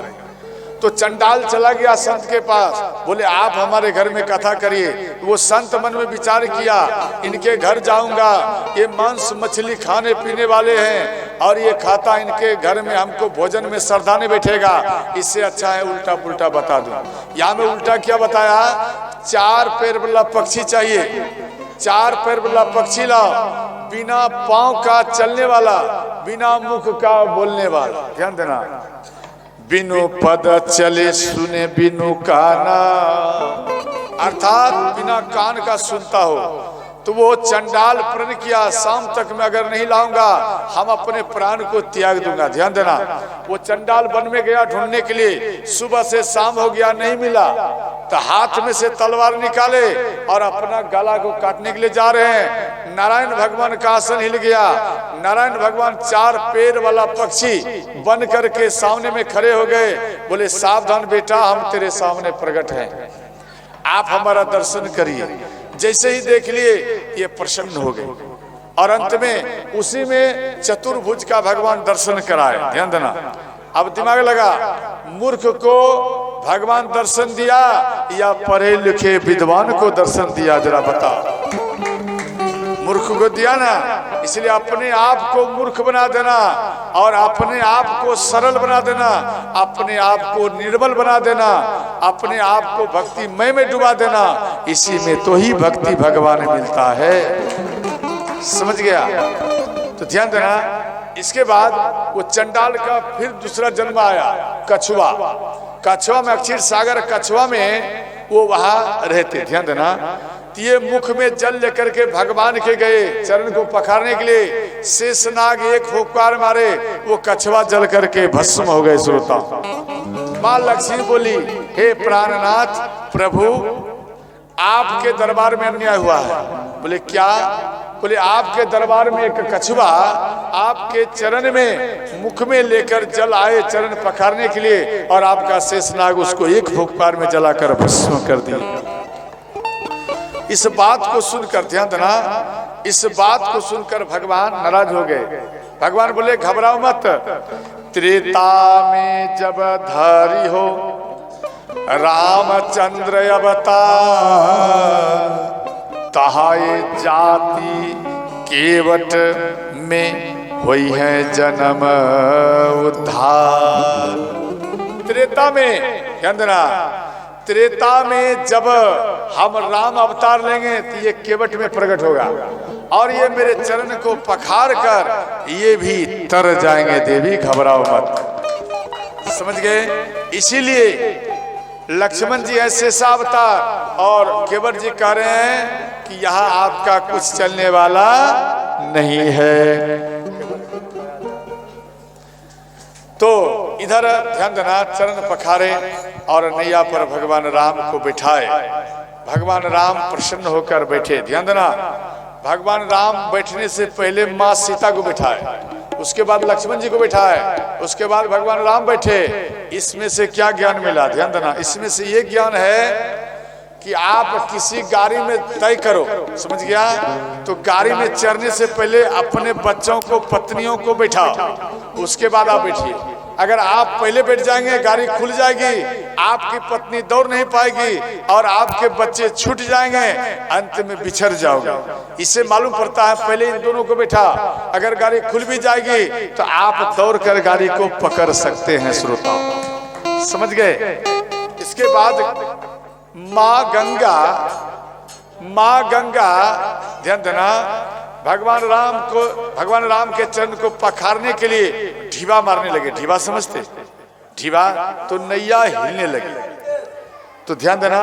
तो चंडाल चला गया संत के पास, बोले आप हमारे घर में कथा करिए। वो संत मन में विचार किया, इनके घर जाऊंगा, ये मांस मछली खाने पीने वाले हैं और ये खाता इनके घर में हमको भोजन में श्रद्धा नहीं बैठेगा, इससे अच्छा है उल्टा पुल्टा बता दूं। यहाँ में उल्टा क्या बताया, 4 पैर वाला पक्षी चाहिए, 4 पैर वाला पक्षी लाओ, बिना पांव का चलने वाला, बिना मुख का बोलने वाला। ध्यान देना, बिनु पद चले सुने बिनु काना, अर्थात बिना कान का सुनता हो। तो वो चंडाल प्रण किया, शाम तक मैं अगर नहीं लाऊंगा हम अपने प्राण को त्याग दूंगा। ध्यान देना, वो चंडाल वन में गया ढूंढने के लिए, सुबह से शाम हो गया नहीं मिला, तो हाथ में से तलवार निकाले और अपना गला को काटने के लिए जा रहे हैं। नारायण भगवान का आसन हिल गया, नारायण भगवान 4 पैर वाला पक्षी बन करके सामने में खड़े हो गए, बोले सावधान बेटा, हम तेरे सामने प्रकट हैं, आप हमारा दर्शन करिए। जैसे ही देख लिए ये प्रसन्न हो गए और अंत में उसी में चतुर्भुज का भगवान दर्शन कराए। ध्यान देना, अब दिमाग लगा, मूर्ख को भगवान दर्शन दिया या पढ़े लिखे विद्वान को दर्शन दिया, जरा बता। मूर्ख को दिया ना, इसलिए अपने आप को मूर्ख बना देना और अपने आप को सरल बना देना, अपने आप को निर्बल बना देना, अपने आप को भक्तिमय में डुबा देना, इसी में तो ही भक्ति भगवान मिलता है। समझ गया? तो ध्यान देना। इसके बाद वो चंडाल का फिर दूसरा जन्म आया, कछुआ। कछुआ में क्षीर सागर कछुआ में वो वहां रहते। ध्यान देना। ये मुख में जल लेकर के भगवान के गए चरण को पखारने के लिए। शेषनाग एक फुफकार मारे, वो कछुआ जल करके भस्म हो गए। श्रोता, मां लक्ष्मी बोली, हे प्राणनाथ प्रभु, आपके दरबार में अन्याय हुआ है। बोले क्या? बोले आपके दरबार में एक कछुआ आपके चरण में मुख में लेकर जल आए चरण पखारने के लिए, और आपका शेषनाग उसको एक फुफकार में जलाकर भस्म कर दिया। इस बात को सुनकर, ध्यान देना, इस बात को सुनकर भगवान नाराज हो गए। भगवान बोले घबराओ मत, त्रेता में जब धारी हो रामचंद्र अवतार, तहाए जाति केवट में हुई है जन्म उद्धार। त्रेता में, ध्यान देना, त्रेता में जब हम राम अवतार लेंगे तो ये केवट में प्रकट होगा, और ये मेरे चरण को पखार कर ये भी तर जाएंगे। देवी घबराओ मत। समझ गए? इसीलिए लक्ष्मण जी ऐसे अवतार और केवट जी कह रहे हैं कि यहाँ आपका कुछ चलने वाला नहीं है। तो इधर ध्यान देना, चरण पखारे और नैया पर भगवान राम को बिठाए। भगवान राम प्रसन्न होकर बैठे। ध्यान देना, भगवान राम बैठने से पहले माँ सीता को बिठाए, उसके बाद लक्ष्मण जी को बिठाए, उसके बाद भगवान राम बैठे। इसमें से क्या ज्ञान मिला? ध्यान देना, इसमें से ये ज्ञान है कि आप किसी गाड़ी में तय करो, समझ गया, तो गाड़ी में चढ़ने से पहले अपने बच्चों को, पत्नियों को बैठाओ, उसके बाद आप बैठिए। अगर आप पहले बैठ जाएंगे गाड़ी खुल जाएगी, आपकी पत्नी दौड़ नहीं पाएगी और आपके बच्चे छूट जाएंगे, अंत में बिछड़ जाओगे। इससे मालूम पड़ता है पहले इन दोनों को बैठा, अगर गाड़ी खुल भी जाएगी तो आप दौड़ कर गाड़ी को पकड़ सकते हैं। श्रोताओ, समझ गए? इसके बाद माँ गंगा, ध्यान देना, भगवान राम के चरण को पखारने के लिए ढीवा मारने लगे। ढीवा समझते? ढीवा तो नैया हिलने लगी। तो ध्यान देना,